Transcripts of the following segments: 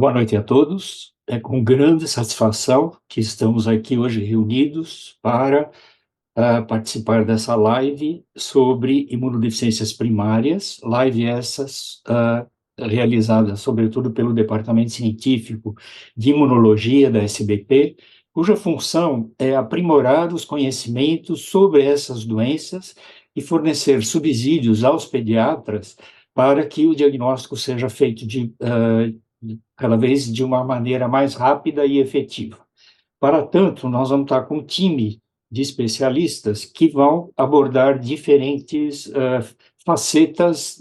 Boa noite a todos. É com grande satisfação que estamos aqui hoje reunidos para participar dessa live sobre imunodeficiências primárias, live essas realizada sobretudo pelo Departamento Científico de Imunologia da SBP, cuja função é aprimorar os conhecimentos sobre essas doenças e fornecer subsídios aos pediatras para que o diagnóstico seja feito cada vez de uma maneira mais rápida e efetiva. Para tanto, nós vamos estar com um time de especialistas que vão abordar diferentes facetas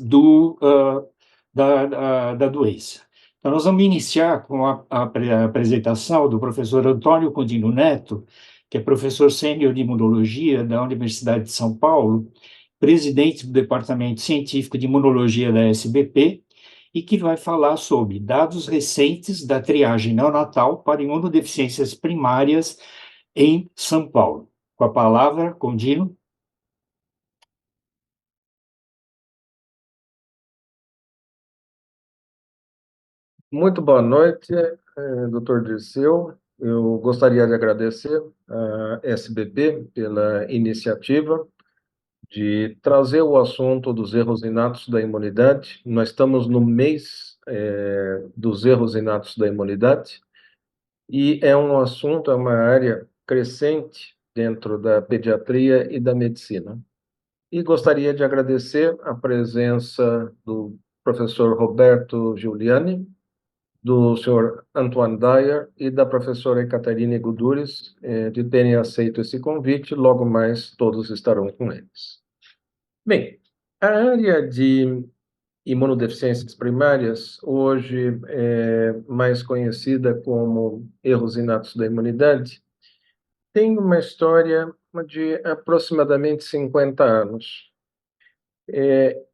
da doença. Então, nós vamos iniciar com a apresentação do professor Antônio Condino Neto, que é professor sênior de imunologia da Universidade de São Paulo, presidente do Departamento Científico de Imunologia da SBP, e que vai falar sobre dados recentes da triagem neonatal para imunodeficiências primárias em São Paulo. Com a palavra, Condino. Muito boa noite, Dr. Dirceu. Eu gostaria de agradecer à SBP pela iniciativa de trazer o assunto dos erros inatos da imunidade. Nós estamos no mês dos erros inatos da imunidade e é um assunto, é uma área crescente dentro da pediatria e da medicina. E gostaria de agradecer a presença do professor Roberto Giuliani, do senhor Antoine Dyer e da professora Ekaterine Guduriz, de terem aceito esse convite. Logo mais todos estarão com eles. Bem, a área de imunodeficiências primárias, hoje mais conhecida como erros inatos da imunidade, tem uma história de aproximadamente 50 anos.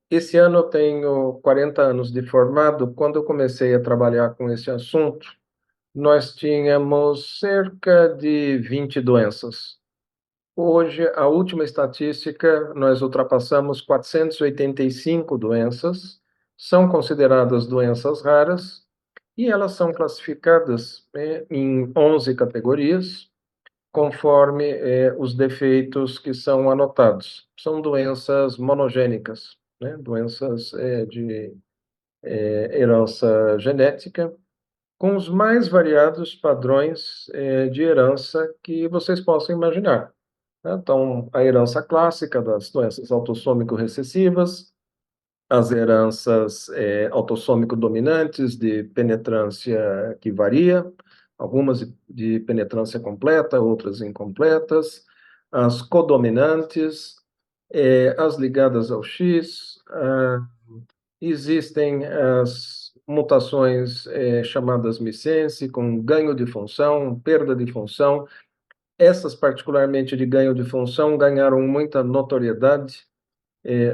Esse ano eu tenho 40 anos de formado. Quando eu comecei a trabalhar com esse assunto, nós tínhamos cerca de 20 doenças. Hoje, a última estatística, nós ultrapassamos 485 doenças, são consideradas doenças raras, e elas são classificadas em 11 categorias, conforme os defeitos que são anotados. São doenças monogênicas, né? Doenças de herança genética, com os mais variados padrões de herança que vocês possam imaginar. Então, a herança clássica das doenças autossômico-recessivas, as heranças autossômico-dominantes de penetrância que varia, algumas de penetrância completa, outras incompletas, as codominantes, as ligadas ao X, existem as mutações chamadas missense, com ganho de função, perda de função. Essas, particularmente de ganho de função, ganharam muita notoriedade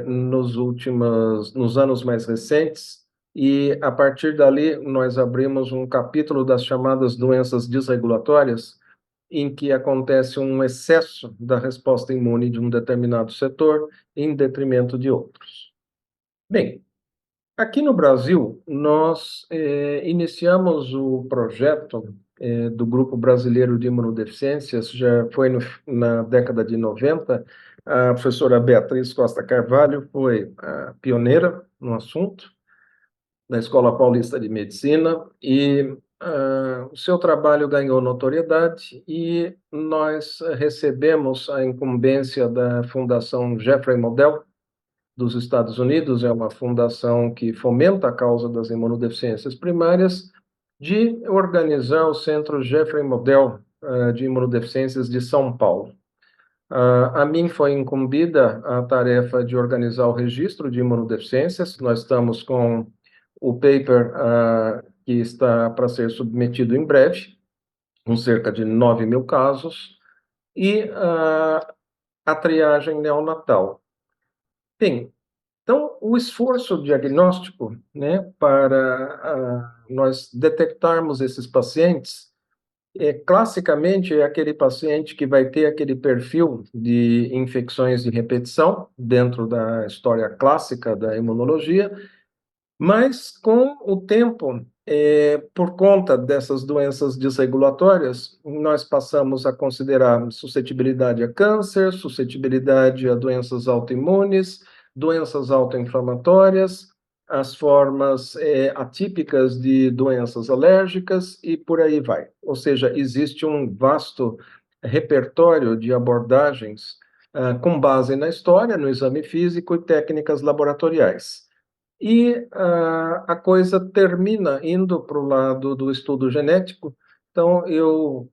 nos anos mais recentes, e a partir dali nós abrimos um capítulo das chamadas doenças desregulatórias, em que acontece um excesso da resposta imune de um determinado setor em detrimento de outros. Bem, aqui no Brasil, nós iniciamos o projeto do Grupo Brasileiro de Imunodeficiências, já foi na década de 90. A professora Beatriz Costa Carvalho foi a pioneira no assunto, na Escola Paulista de Medicina, e o seu trabalho ganhou notoriedade, e nós recebemos a incumbência da Fundação Jeffrey Modell, dos Estados Unidos, é uma fundação que fomenta a causa das imunodeficiências primárias, de organizar o Centro Jeffrey Modell de Imunodeficiências de São Paulo. A mim foi incumbida a tarefa de organizar o registro de imunodeficiências. Nós estamos com o paper que está para ser submetido em breve, com cerca de 9.000 casos, e a triagem neonatal. Bem, então, o esforço diagnóstico, né, para nós detectarmos esses pacientes, classicamente é aquele paciente que vai ter aquele perfil de infecções de repetição, dentro da história clássica da imunologia, mas com o tempo Por conta dessas doenças desregulatórias, nós passamos a considerar suscetibilidade a câncer, suscetibilidade a doenças autoimunes, doenças autoinflamatórias, as formas atípicas de doenças alérgicas e por aí vai. Ou seja, existe um vasto repertório de abordagens com base na história, no exame físico e técnicas laboratoriais. E a coisa termina indo para o lado do estudo genético. Então, eu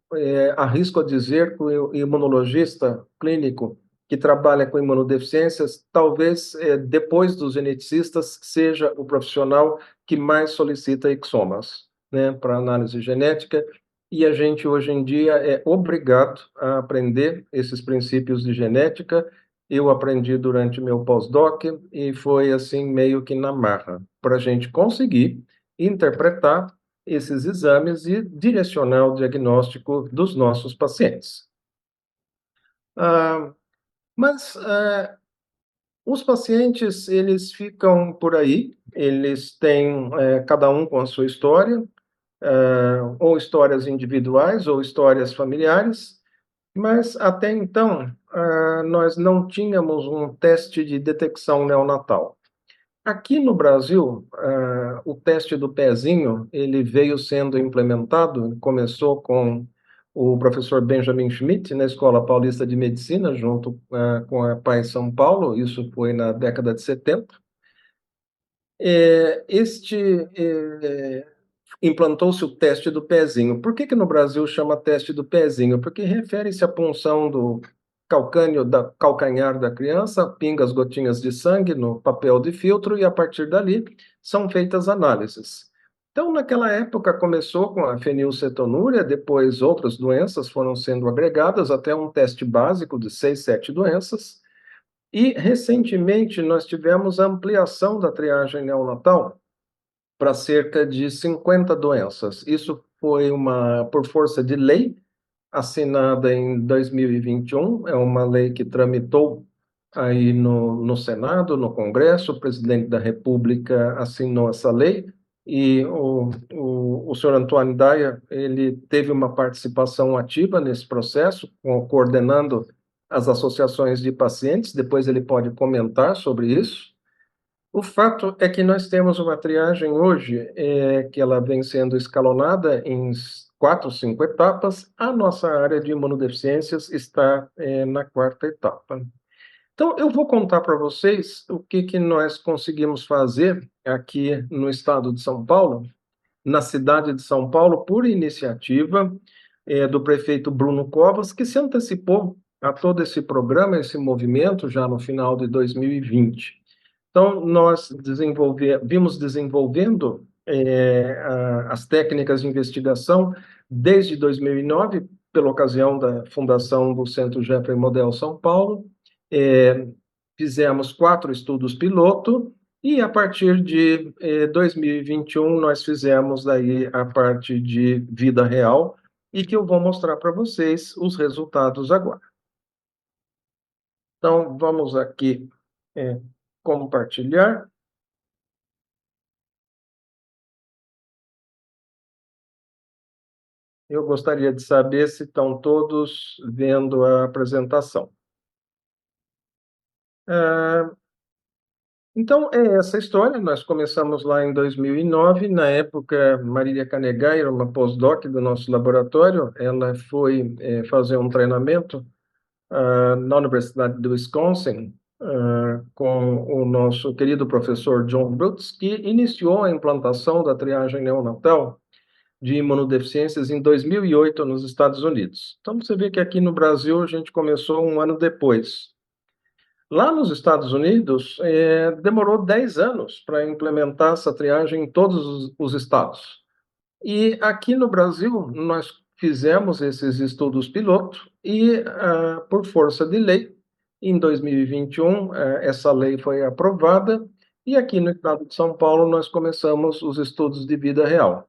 arrisco a dizer que o imunologista clínico que trabalha com imunodeficiências, talvez depois dos geneticistas, seja o profissional que mais solicita exomas, né, para análise genética. E a gente, hoje em dia, é obrigado a aprender esses princípios de genética. Eu aprendi durante meu pós-doc e foi assim meio que na marra, para a gente conseguir interpretar esses exames e direcionar o diagnóstico dos nossos pacientes. Ah, mas os pacientes, eles ficam por aí, eles têm cada um com a sua história, ou histórias individuais ou histórias familiares, mas até então nós não tínhamos um teste de detecção neonatal. Aqui no Brasil, o teste do pezinho, ele veio sendo implementado, começou com o professor Benjamin Schmidt, na Escola Paulista de Medicina, junto com a PAI São Paulo, isso foi na década de 70. Implantou-se o teste do pezinho. Por que no Brasil chama teste do pezinho? Porque refere-se à punção do calcanhar da criança, pinga as gotinhas de sangue no papel de filtro e, a partir dali, são feitas análises. Então, naquela época, começou com a fenilcetonúria, depois outras doenças foram sendo agregadas, até um teste básico de 6, 7 doenças. E, recentemente, nós tivemos a ampliação da triagem neonatal para cerca de 50 doenças. Isso foi por força de lei, assinada em 2021, é uma lei que tramitou aí no Senado, no Congresso, o presidente da República assinou essa lei, e o senhor Antônio Daia, ele teve uma participação ativa nesse processo, coordenando as associações de pacientes, depois ele pode comentar sobre isso. O fato é que nós temos uma triagem hoje que ela vem sendo escalonada em 4, 5 etapas. A nossa área de imunodeficiências está na 4ª etapa. Então, eu vou contar para vocês o que nós conseguimos fazer aqui no estado de São Paulo, na cidade de São Paulo, por iniciativa do prefeito Bruno Covas, que se antecipou a todo esse programa, esse movimento, já no final de 2020. Então, nós vimos desenvolvendo as técnicas de investigação desde 2009, pela ocasião da fundação do Centro Jeffrey Model São Paulo. Fizemos 4 estudos piloto e, a partir de 2021, nós fizemos daí a parte de vida real e que eu vou mostrar para vocês os resultados agora. Então, vamos aqui compartilhar. Eu gostaria de saber se estão todos vendo a apresentação. Então, é essa história. Nós começamos lá em 2009. Na época, Marília Canegai era uma pós-doc do nosso laboratório. Ela foi fazer um treinamento na Universidade do Wisconsin com o nosso querido professor John Brooks, que iniciou a implantação da triagem neonatal de imunodeficiências em 2008 nos Estados Unidos. Então, você vê que aqui no Brasil a gente começou um ano depois. Lá nos Estados Unidos, demorou 10 anos para implementar essa triagem em todos os estados. E aqui no Brasil, nós fizemos esses estudos piloto e, por força de lei, em 2021, essa lei foi aprovada e aqui no estado de São Paulo nós começamos os estudos de vida real.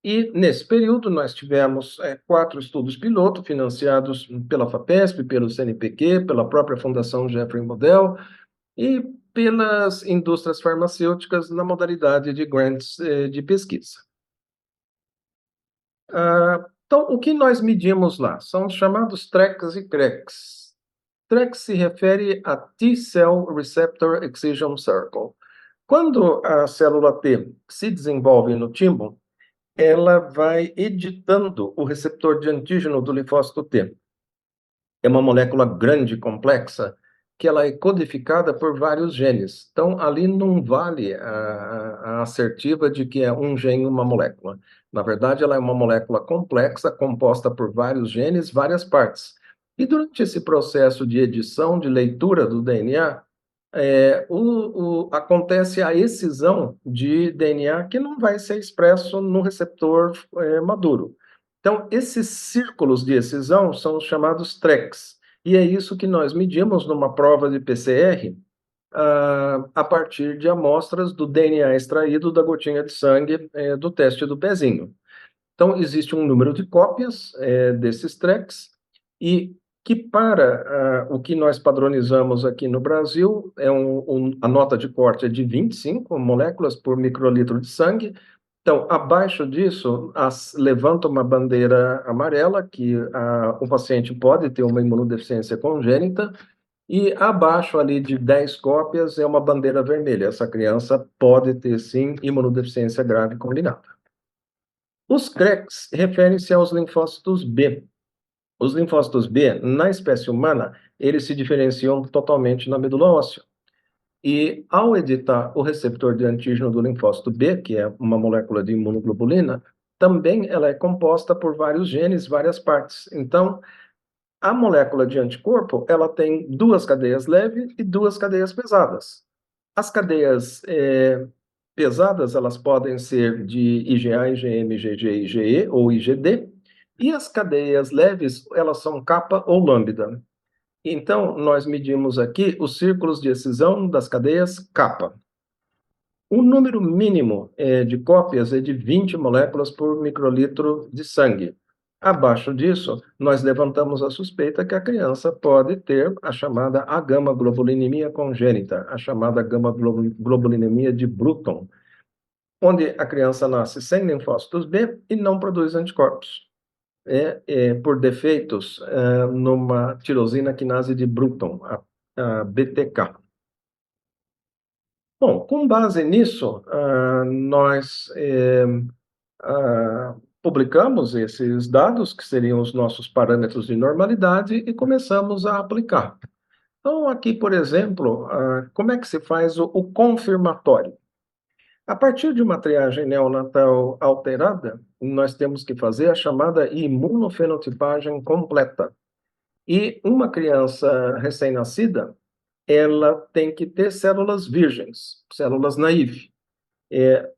E, nesse período, nós tivemos 4 estudos piloto financiados pela FAPESP, pelo CNPq, pela própria Fundação Jeffrey Model e pelas indústrias farmacêuticas na modalidade de grants de pesquisa. Então, o que nós medimos lá? São os chamados TRECs e CRECs. TREC se refere a T-Cell Receptor Excision Circle. Quando a célula T se desenvolve no timo, ela vai editando o receptor de antígeno do linfócito T. É uma molécula grande e complexa que ela é codificada por vários genes. Então, ali não vale a assertiva de que é um gene uma molécula. Na verdade, ela é uma molécula complexa, composta por vários genes, várias partes. E durante esse processo de edição, de leitura do DNA, acontece a excisão de DNA que não vai ser expresso no receptor maduro. Então, esses círculos de excisão são os chamados TRECs, e é isso que nós medimos numa prova de PCR a partir de amostras do DNA extraído da gotinha de sangue do teste do pezinho. Então, existe um número de cópias desses TRECs, e que para o que nós padronizamos aqui no Brasil, a nota de corte é de 25 moléculas por microlitro de sangue. Então, abaixo disso, levanta uma bandeira amarela, que o paciente pode ter uma imunodeficiência congênita, e abaixo ali de 10 cópias é uma bandeira vermelha. Essa criança pode ter, sim, imunodeficiência grave combinada. Os CRECs referem-se aos linfócitos B. Os linfócitos B, na espécie humana, eles se diferenciam totalmente na medula óssea. E, ao editar o receptor de antígeno do linfócito B, que é uma molécula de imunoglobulina, também ela é composta por vários genes, várias partes. Então, a molécula de anticorpo, ela tem duas cadeias leves e duas cadeias pesadas. As cadeias pesadas, elas podem ser de IgA, IgM, IgG, IgE ou IgD, e as cadeias leves, elas são kappa ou lambda. Então, nós medimos aqui os círculos de excisão das cadeias kappa. O número mínimo de cópias é de 20 moléculas por microlitro de sangue. Abaixo disso, nós levantamos a suspeita que a criança pode ter a chamada agama-globulinemia congênita, a chamada gama-globulinemia de Bruton, onde a criança nasce sem linfócitos B e não produz anticorpos. Por defeitos numa tirosina quinase de Bruton, a BTK. Bom, com base nisso, nós publicamos esses dados, que seriam os nossos parâmetros de normalidade, e começamos a aplicar. Então, aqui, por exemplo, como é que se faz o confirmatório? A partir de uma triagem neonatal alterada, nós temos que fazer a chamada imunofenotipagem completa. E uma criança recém-nascida, ela tem que ter células virgens, células naive.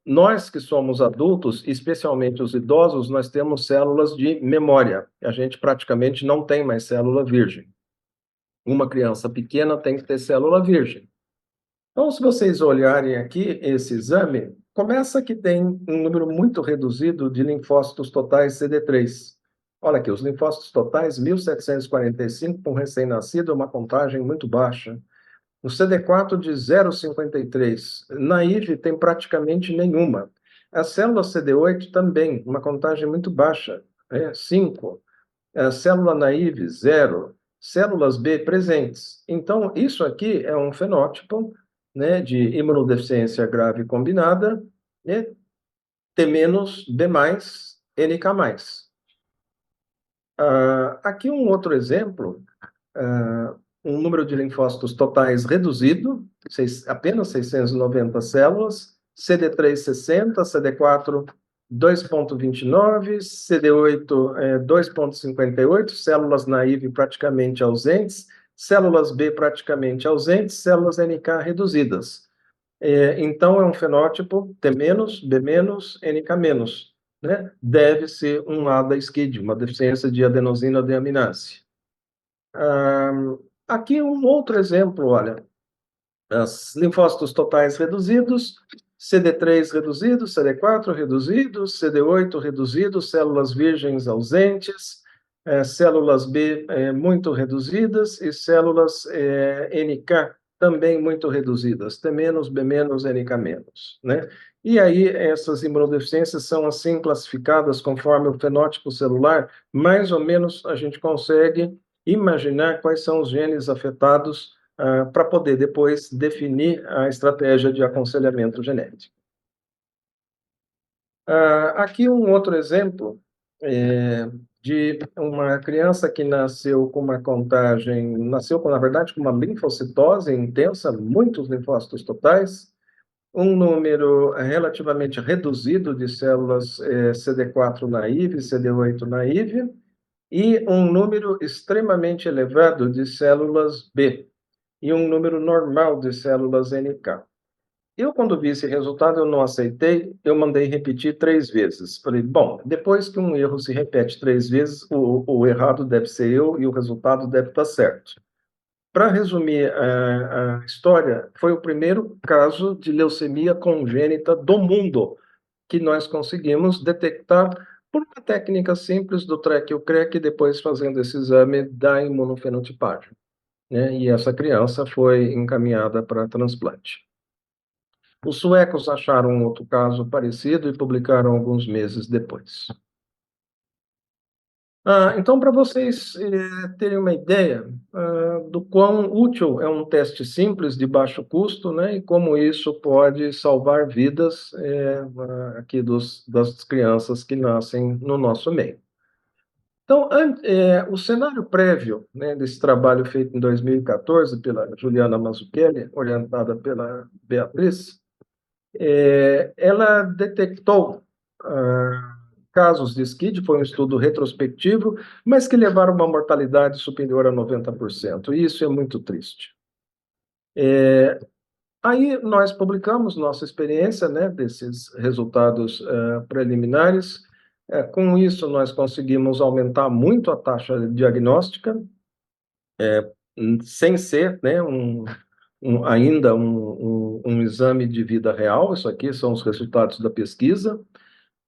Nós que somos adultos, especialmente os idosos, nós temos células de memória. A gente praticamente não tem mais célula virgem. Uma criança pequena tem que ter célula virgem. Então, se vocês olharem aqui esse exame, começa que tem um número muito reduzido de linfócitos totais CD3. Olha aqui, os linfócitos totais, 1.745 para um recém-nascido, é uma contagem muito baixa. O CD4 de 0,53. Naive tem praticamente nenhuma. A célula CD8 também, uma contagem muito baixa, 5. A célula naive, 0. Células B presentes. Então, isso aqui é um fenótipo, né, de imunodeficiência grave combinada, T-, B+, NK+. Aqui um outro exemplo, um número de linfócitos totais reduzido, apenas 690 células, CD3 60, CD4 2,29, CD8 2,58, células naive praticamente ausentes, células B praticamente ausentes, células NK reduzidas. Então, é um fenótipo T-, B-, NK-, né? Deve ser um ADA-SCID, uma deficiência de adenosina deaminase. Aqui um outro exemplo, olha, os linfócitos totais reduzidos, CD3 reduzido, CD4 reduzido, CD8 reduzido, células virgens ausentes, células B muito reduzidas e células NK também muito reduzidas, T-, B-, NK-, né? E aí essas imunodeficiências são assim classificadas conforme o fenótipo celular, mais ou menos a gente consegue imaginar quais são os genes afetados para poder depois definir a estratégia de aconselhamento genético. Aqui um outro exemplo de uma criança que nasceu com uma contagem, na verdade, com uma linfocitose intensa, muitos linfócitos totais, um número relativamente reduzido de células CD4 naive, CD8 naive, e um número extremamente elevado de células B, e um número normal de células NK. Eu, quando vi esse resultado, eu não aceitei, eu mandei repetir 3 vezes. Falei, bom, depois que um erro se repete 3 vezes, o errado deve ser eu e o resultado deve estar certo. Para resumir a história, foi o primeiro caso de leucemia congênita do mundo que nós conseguimos detectar por uma técnica simples do TREC e o CREC, depois fazendo esse exame da imunofenotipagem, né? E essa criança foi encaminhada para transplante. Os suecos acharam um outro caso parecido e publicaram alguns meses depois. Então, para vocês terem uma ideia do quão útil é um teste simples de baixo custo, né, e como isso pode salvar vidas aqui das crianças que nascem no nosso meio. Então, o cenário prévio, né, desse trabalho feito em 2014 pela Juliana Mazzucchelli, orientada pela Beatriz, ela detectou casos de SCID, foi um estudo retrospectivo, mas que levaram a uma mortalidade superior a 90%, e isso é muito triste. Aí nós publicamos nossa experiência, né, desses resultados preliminares. Com isso, nós conseguimos aumentar muito a taxa diagnóstica, sem ser, né, ainda um exame de vida real. Isso aqui são os resultados da pesquisa,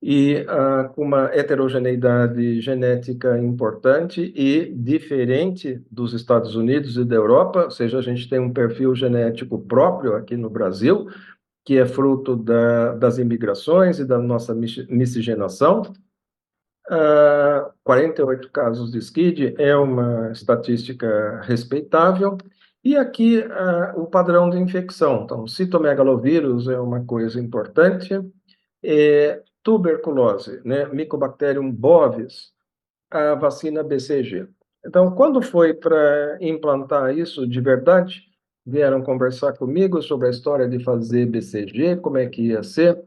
e com uma heterogeneidade genética importante e diferente dos Estados Unidos e da Europa, ou seja, a gente tem um perfil genético próprio aqui no Brasil, que é fruto das imigrações e da nossa miscigenação. 48 casos de SCID é uma estatística respeitável. E aqui o padrão de infecção. Então, citomegalovírus é uma coisa importante. Tuberculose, né? Mycobacterium bovis, a vacina BCG. Então, quando foi para implantar isso de verdade, vieram conversar comigo sobre a história de fazer BCG, como é que ia ser,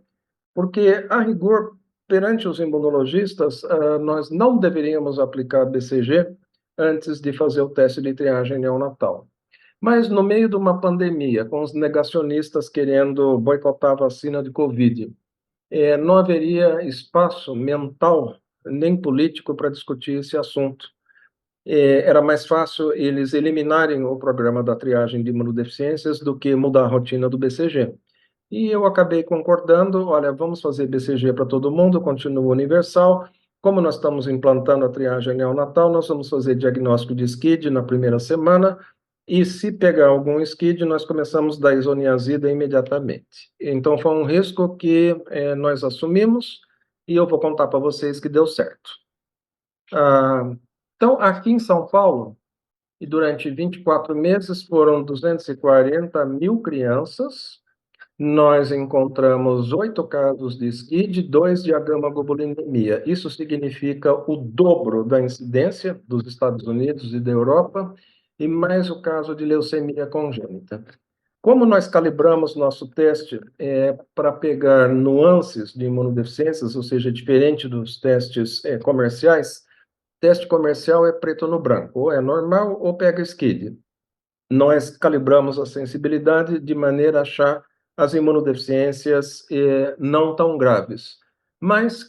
porque, a rigor, perante os imunologistas, nós não deveríamos aplicar BCG antes de fazer o teste de triagem neonatal. Mas, no meio de uma pandemia, com os negacionistas querendo boicotar a vacina de Covid, não haveria espaço mental nem político para discutir esse assunto. Era mais fácil eles eliminarem o programa da triagem de imunodeficiências do que mudar a rotina do BCG. E eu acabei concordando, olha, vamos fazer BCG para todo mundo, continua universal. Como nós estamos implantando a triagem neonatal, nós vamos fazer diagnóstico de SCID na primeira semana, e se pegar algum SCID, nós começamos da isoniazida imediatamente. Então, foi um risco que nós assumimos, e eu vou contar para vocês que deu certo. Então, aqui em São Paulo, e durante 24 meses, foram 240 mil crianças. Nós encontramos 8 casos de SCID, 2 de gamma-globulinemia. Isso significa o dobro da incidência dos Estados Unidos e da Europa, e mais o caso de leucemia congênita. Como nós calibramos nosso teste para pegar nuances de imunodeficiências, ou seja, diferente dos testes comerciais, teste comercial é preto no branco, ou é normal ou pega SCID. Nós calibramos a sensibilidade de maneira a achar as imunodeficiências não tão graves, mas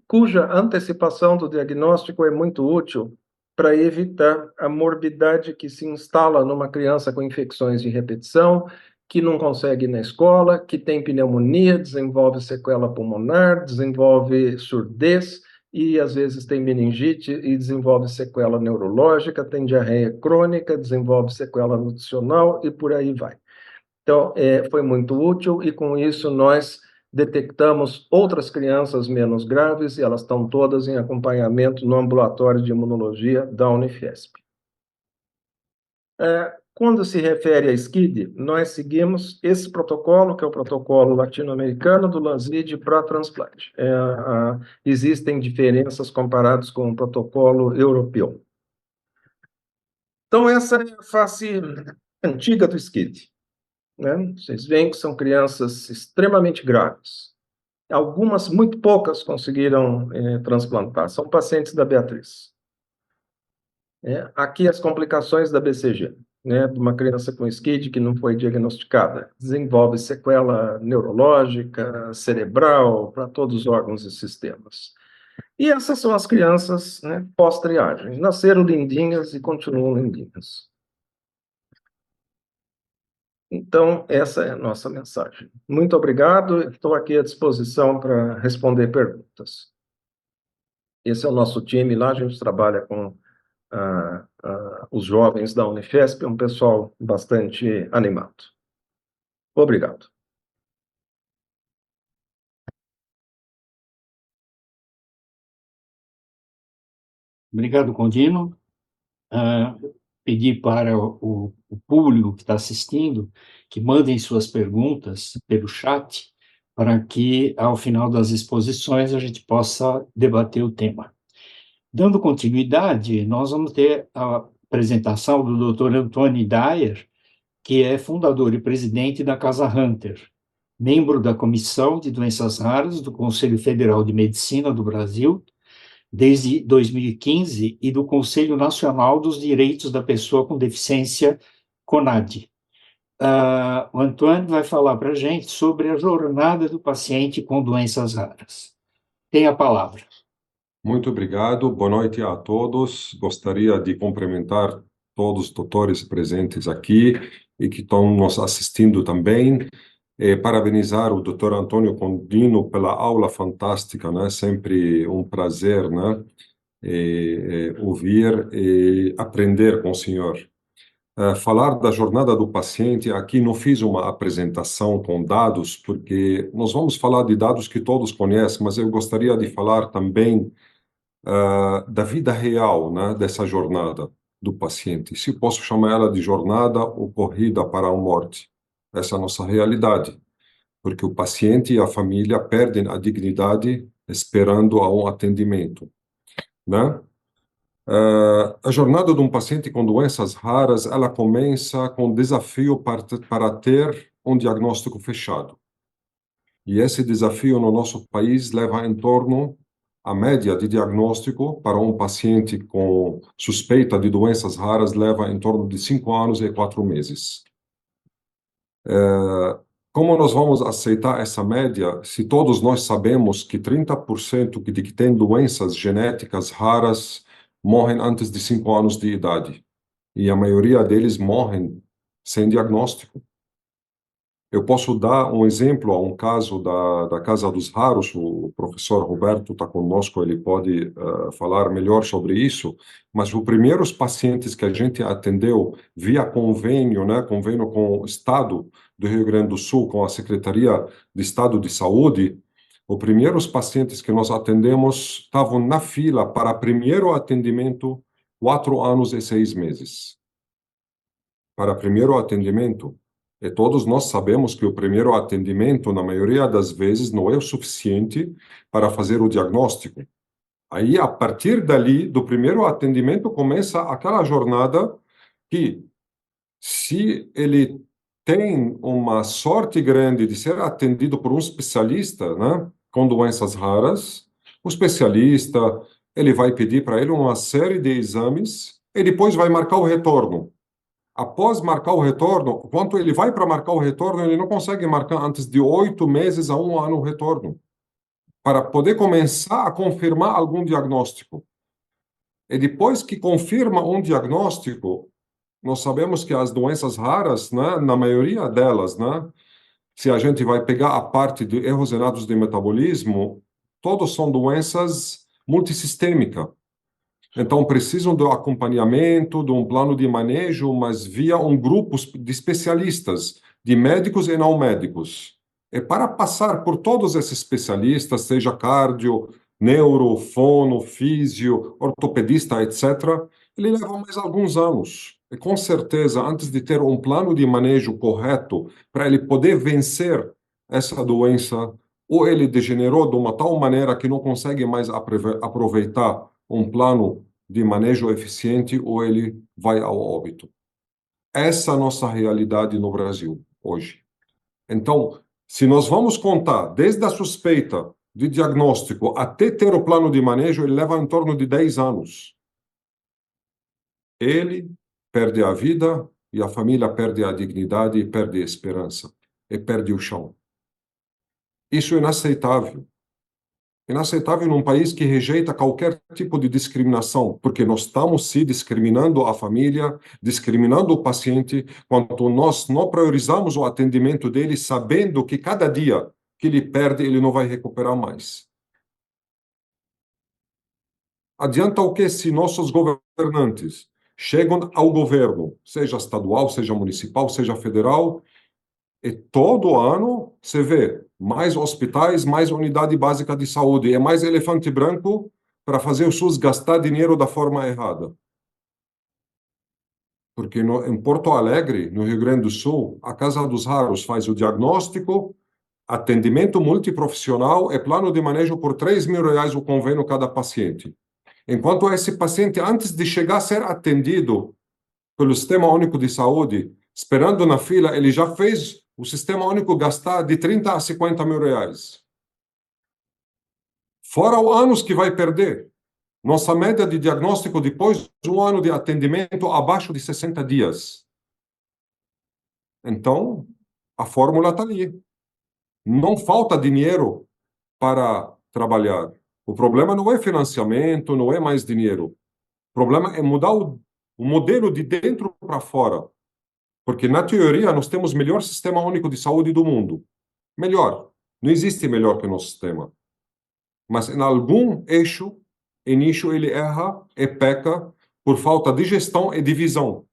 cuja antecipação do diagnóstico é muito útil para evitar a morbidade que se instala numa criança com infecções de repetição, que não consegue ir na escola, que tem pneumonia, desenvolve sequela pulmonar, desenvolve surdez, e às vezes tem meningite e desenvolve sequela neurológica, tem diarreia crônica, desenvolve sequela nutricional e por aí vai. Então, foi muito útil e com isso nós detectamos outras crianças menos graves e elas estão todas em acompanhamento no ambulatório de imunologia da Unifesp. Quando se refere a SCID, nós seguimos esse protocolo, que é o protocolo latino-americano do LANSID para transplante. Existem diferenças comparadas com o protocolo europeu. Então, essa é a face antiga do SCID. Né? Vocês veem que são crianças extremamente graves. Algumas, muito poucas, conseguiram transplantar. São pacientes da Beatriz. Aqui as complicações da BCG, né, de uma criança com SCID que não foi diagnosticada. Desenvolve sequela neurológica, cerebral, para todos os órgãos e sistemas. E essas são as crianças, né, pós-triagem. Nasceram lindinhas e continuam lindinhas. Então, essa é a nossa mensagem. Muito obrigado, estou aqui à disposição para responder perguntas. Esse é o nosso time lá, a gente trabalha com os jovens da Unifesp, é um pessoal bastante animado. Obrigado. Obrigado, Condino. Pedir para o público que está assistindo que mandem suas perguntas pelo chat para que, ao final das exposições, a gente possa debater o tema. Dando continuidade, nós vamos ter a apresentação do Dr. Antônio Dyer, que é fundador e presidente da Casa Hunter, membro da Comissão de Doenças Raras do Conselho Federal de Medicina do Brasil, desde 2015, e do Conselho Nacional dos Direitos da Pessoa com Deficiência, CONADE. O Antônio vai falar para a gente sobre a jornada do paciente com doenças raras. Tem a palavra. Muito obrigado, boa noite a todos. Gostaria de cumprimentar todos os doutores presentes aqui e que estão nos assistindo também. Parabenizar o Dr. Antônio Condino pela aula fantástica, né? Sempre um prazer, né? Ouvir e aprender com o senhor. Falar da jornada do paciente, aqui não fiz uma apresentação com dados, porque nós vamos falar de dados que todos conhecem, mas eu gostaria de falar também da vida real, né, dessa jornada do paciente. Se posso chamar ela de jornada ou corrida para a morte. Essa é a nossa realidade, porque o paciente e a família perdem a dignidade esperando a um atendimento, né? A jornada de um paciente com doenças raras, ela começa com o desafio para ter um diagnóstico fechado. E esse desafio no nosso país leva em torno a média de diagnóstico para um paciente com suspeita de doenças raras leva em torno de 5 anos e 4 meses. Como nós vamos aceitar essa média se todos nós sabemos que 30% de que têm doenças genéticas raras morrem antes de 5 anos de idade? E a maioria deles morrem sem diagnóstico. Eu posso dar um exemplo a um caso da Casa dos Raros, o professor Roberto está conosco, ele pode falar melhor sobre isso, mas os primeiros pacientes que a gente atendeu via convênio, né, convênio com o Estado do Rio Grande do Sul, com a Secretaria de Estado de Saúde, os primeiros pacientes que nós atendemos estavam na fila para primeiro atendimento 4 anos e 6 meses. Para primeiro atendimento. E todos nós sabemos que o primeiro atendimento, na maioria das vezes, não é o suficiente para fazer o diagnóstico. Aí, a partir dali, do primeiro atendimento, começa aquela jornada que, se ele tem uma sorte grande de ser atendido por um especialista, né, com doenças raras, o especialista ele vai pedir para ele uma série de exames e depois vai marcar o retorno. Após marcar o retorno, quando ele vai para marcar o retorno, ele não consegue marcar antes de 8 meses a 1 ano o retorno, para poder começar a confirmar algum diagnóstico. E depois que confirma um diagnóstico, nós sabemos que as doenças raras, né, na maioria delas, né, se a gente vai pegar a parte de erros inatos de metabolismo, todos são doenças multissistêmica. Então, precisam do acompanhamento, de um plano de manejo, mas via um grupo de especialistas, de médicos e não médicos. E para passar por todos esses especialistas, seja cardio, neuro, fono, físio, ortopedista, etc., ele leva mais alguns anos. E com certeza, antes de ter um plano de manejo correto, para ele poder vencer essa doença, ou ele degenerou de uma tal maneira que não consegue mais aproveitar um plano de manejo eficiente, ou ele vai ao óbito. Essa é a nossa realidade no Brasil hoje. Então, se nós vamos contar desde a suspeita de diagnóstico até ter o plano de manejo, ele leva em torno de 10 anos. Ele perde a vida e a família perde a dignidade e perde a esperança e perde o chão. Isso é inaceitável. Inaceitável num país que rejeita qualquer tipo de discriminação, porque nós estamos se discriminando a família, discriminando o paciente, quando nós não priorizamos o atendimento dele, sabendo que cada dia que ele perde, ele não vai recuperar mais. Adianta o que se nossos governantes chegam ao governo, seja estadual, seja municipal, seja federal, e todo ano você vê mais hospitais, mais unidade básica de saúde, é mais elefante branco para fazer o SUS gastar dinheiro da forma errada. Porque em Porto Alegre, no Rio Grande do Sul, a Casa dos Raros faz o diagnóstico, atendimento multiprofissional e plano de manejo por R$ 3.000 o convênio cada paciente. Enquanto esse paciente, antes de chegar a ser atendido pelo Sistema Único de Saúde, esperando na fila, ele já fez o Sistema Único gastar de 30 a 50 mil reais. Fora os anos que vai perder. Nossa média de diagnóstico depois de um ano de atendimento abaixo de 60 dias. Então, a fórmula está ali. Não falta dinheiro para trabalhar. O problema não é financiamento, não é mais dinheiro. O problema é mudar o modelo de dentro para fora. Porque, na teoria, nós temos o melhor sistema único de saúde do mundo. Melhor. Não existe melhor que o nosso sistema. Mas, em algum eixo e nicho, ele erra e peca por falta de gestão e de visão.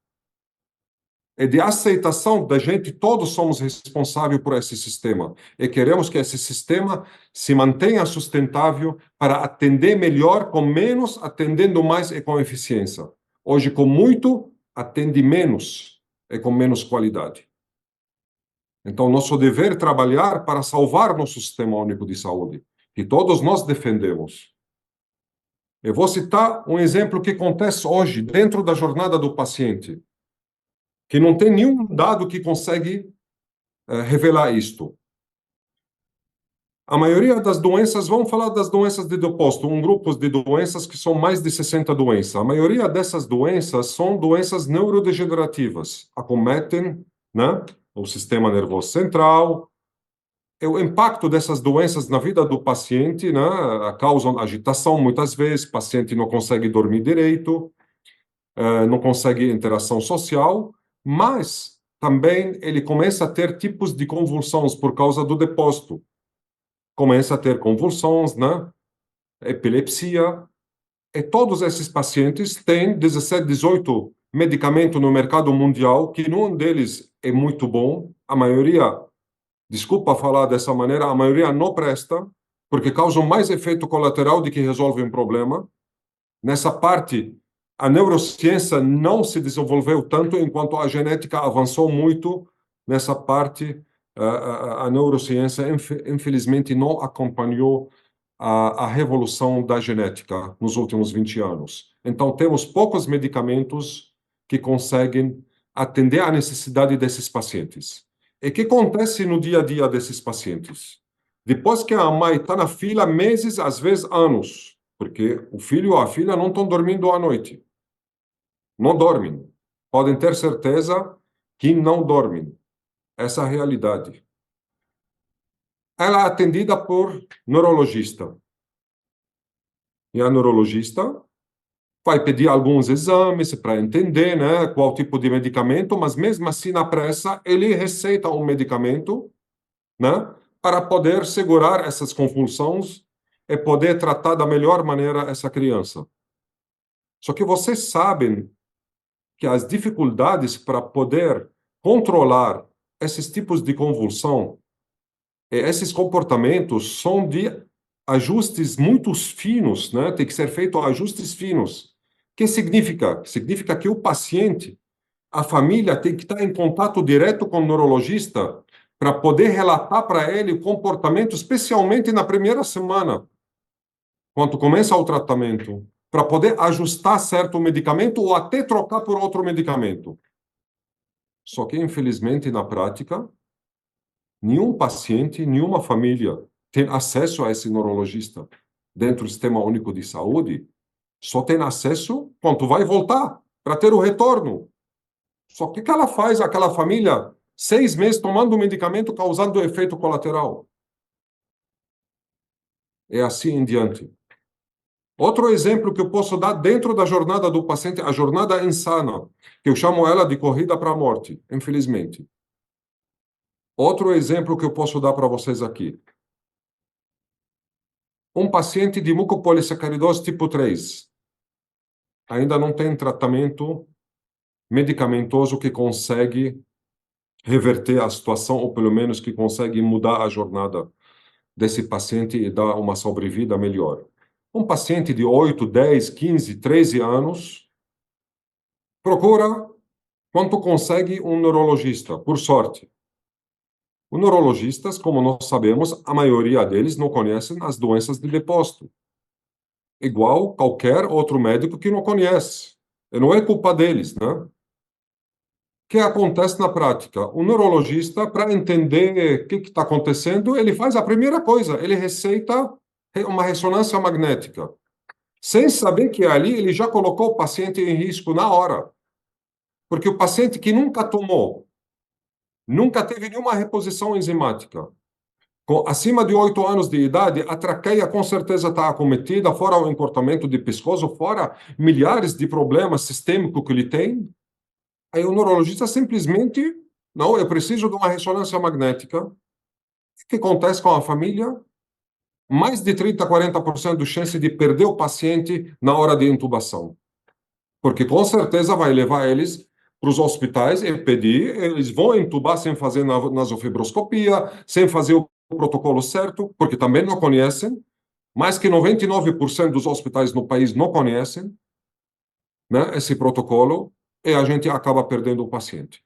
E de aceitação da gente, todos somos responsáveis por esse sistema. E queremos que esse sistema se mantenha sustentável para atender melhor, com menos, atendendo mais e com eficiência. Hoje, com muito, atende menos e com menos qualidade. Então, nosso dever é trabalhar para salvar nosso sistema único de saúde, que todos nós defendemos. Eu vou citar um exemplo que acontece hoje, dentro da jornada do paciente, que não tem nenhum dado que consegue revelar isto. A maioria das doenças, vamos falar das doenças de depósito, um grupo de doenças que são mais de 60 doenças. A maioria dessas doenças são doenças neurodegenerativas, acometem, né, o sistema nervoso central. E o impacto dessas doenças na vida do paciente, né, causam agitação muitas vezes, o paciente não consegue dormir direito, não consegue interação social, mas também ele começa a ter tipos de convulsões por causa do depósito. Começa a ter convulsões, né? Epilepsia. E todos esses pacientes têm 17, 18 medicamentos no mercado mundial, que nenhum deles é muito bom. A maioria, desculpa falar dessa maneira, a maioria não presta, porque causam mais efeito colateral do que resolvem um problema. Nessa parte, a neurociência não se desenvolveu tanto, enquanto a genética avançou muito. Nessa parte, a neurociência, infelizmente, não acompanhou a revolução da genética nos últimos 20 anos. Então, temos poucos medicamentos que conseguem atender à necessidade desses pacientes. E o que acontece no dia a dia desses pacientes? Depois que a mãe está na fila meses, às vezes anos, porque o filho ou a filha não estão dormindo à noite. Não dormem. Podem ter certeza que não dormem. Essa é a realidade. Ela é atendida por neurologista. E a neurologista vai pedir alguns exames para entender, né, qual tipo de medicamento, mas mesmo assim, na pressa, ele receita um medicamento, né, para poder segurar essas convulsões é poder tratar da melhor maneira essa criança. Só que vocês sabem que as dificuldades para poder controlar esses tipos de convulsão, esses comportamentos são de ajustes muito finos, né? Tem que ser feito ajustes finos. O que significa? Significa que o paciente, a família tem que estar em contato direto com o neurologista para poder relatar para ele o comportamento, especialmente na primeira semana, quando começa o tratamento, para poder ajustar certo medicamento ou até trocar por outro medicamento. Só que, infelizmente, na prática, nenhum paciente, nenhuma família tem acesso a esse neurologista dentro do Sistema Único de Saúde. Só tem acesso quando vai voltar, para ter o retorno. Só que o que ela faz, aquela família, 6 meses tomando um medicamento causando efeito colateral? É assim em diante. Outro exemplo que eu posso dar dentro da jornada do paciente, a jornada insana, que eu chamo ela de corrida para a morte, infelizmente. Outro exemplo que eu posso dar para vocês aqui. Um paciente de mucopolissacaridose tipo 3 ainda não tem tratamento medicamentoso que consegue reverter a situação, ou pelo menos que consegue mudar a jornada desse paciente e dar uma sobrevida melhor. Um paciente de 8, 10, 15, 13 anos procura, quanto consegue, um neurologista, por sorte. Os neurologistas, como nós sabemos, a maioria deles não conhecem as doenças de depósito. Igual qualquer outro médico que não conhece. E não é culpa deles, né? O que acontece na prática? O neurologista, para entender o que está acontecendo, ele faz a primeira coisa, ele receita uma ressonância magnética, sem saber que ali ele já colocou o paciente em risco na hora. Porque o paciente que nunca tomou, nunca teve nenhuma reposição enzimática, acima de 8 anos de idade, a traqueia com certeza está acometida, fora o encurtamento de pescoço, fora milhares de problemas sistêmicos que ele tem. Aí o neurologista simplesmente, não, eu preciso de uma ressonância magnética. O que acontece com a família? Mais de 30, 40% de chance de perder o paciente na hora de intubação. Porque com certeza vai levar eles para os hospitais e pedir, eles vão intubar sem fazer nasofibroscopia, sem fazer o protocolo certo, porque também não conhecem. Mais que 99% dos hospitais no país não conhecem, né, esse protocolo, e a gente acaba perdendo o paciente.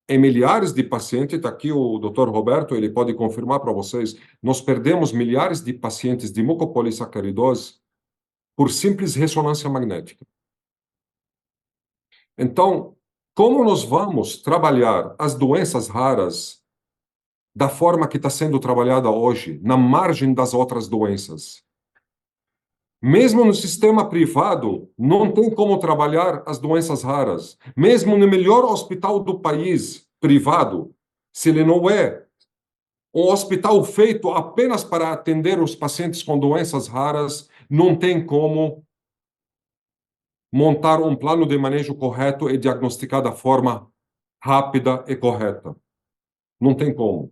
Em milhares de pacientes, está aqui o Dr. Roberto, ele pode confirmar para vocês, nós perdemos milhares de pacientes de mucopolissacaridose por simples ressonância magnética. Então, como nós vamos trabalhar as doenças raras da forma que está sendo trabalhada hoje, na margem das outras doenças? Mesmo no sistema privado, não tem como trabalhar as doenças raras. Mesmo no melhor hospital do país, privado, se ele não é um hospital feito apenas para atender os pacientes com doenças raras, não tem como montar um plano de manejo correto e diagnosticar da forma rápida e correta. Não tem como.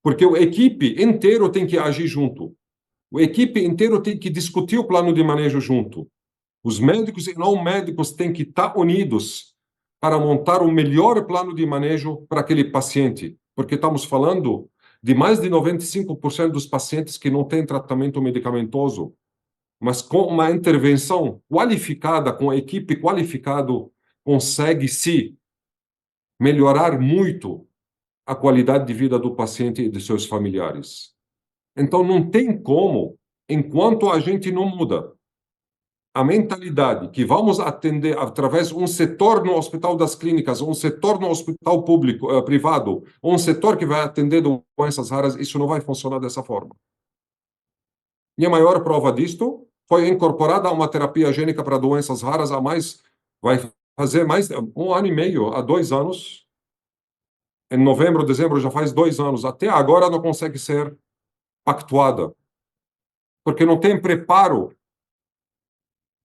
Porque a equipe inteira tem que agir junto. A equipe inteira tem que discutir o plano de manejo junto. Os médicos e não médicos têm que estar unidos para montar o melhor plano de manejo para aquele paciente. Porque estamos falando de mais de 95% dos pacientes que não têm tratamento medicamentoso. Mas com uma intervenção qualificada, com a equipe qualificada, consegue-se melhorar muito a qualidade de vida do paciente e de seus familiares. Então, não tem como, enquanto a gente não muda a mentalidade que vamos atender através de um setor no Hospital das Clínicas, um setor no hospital público, privado, um setor que vai atender doenças raras, isso não vai funcionar dessa forma. E a maior prova disto foi incorporada uma terapia gênica para doenças raras vai fazer mais de 1 ano e meio, há 2 anos. Em novembro, dezembro, já faz 2 anos. Até agora não consegue ser pactuada. Porque não tem preparo.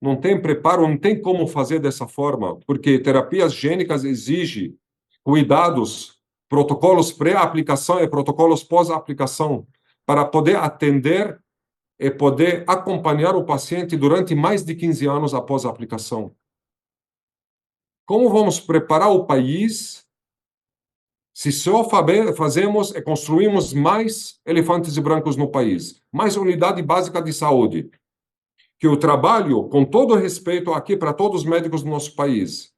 Não tem preparo, não tem como fazer dessa forma. Porque terapias gênicas exigem cuidados, protocolos pré-aplicação e protocolos pós-aplicação para poder atender é poder acompanhar o paciente durante mais de 15 anos após a aplicação. Como vamos preparar o país se só fazemos e construímos mais elefantes brancos no país, mais unidade básica de saúde? Que eu trabalho com todo respeito aqui para todos os médicos do nosso país.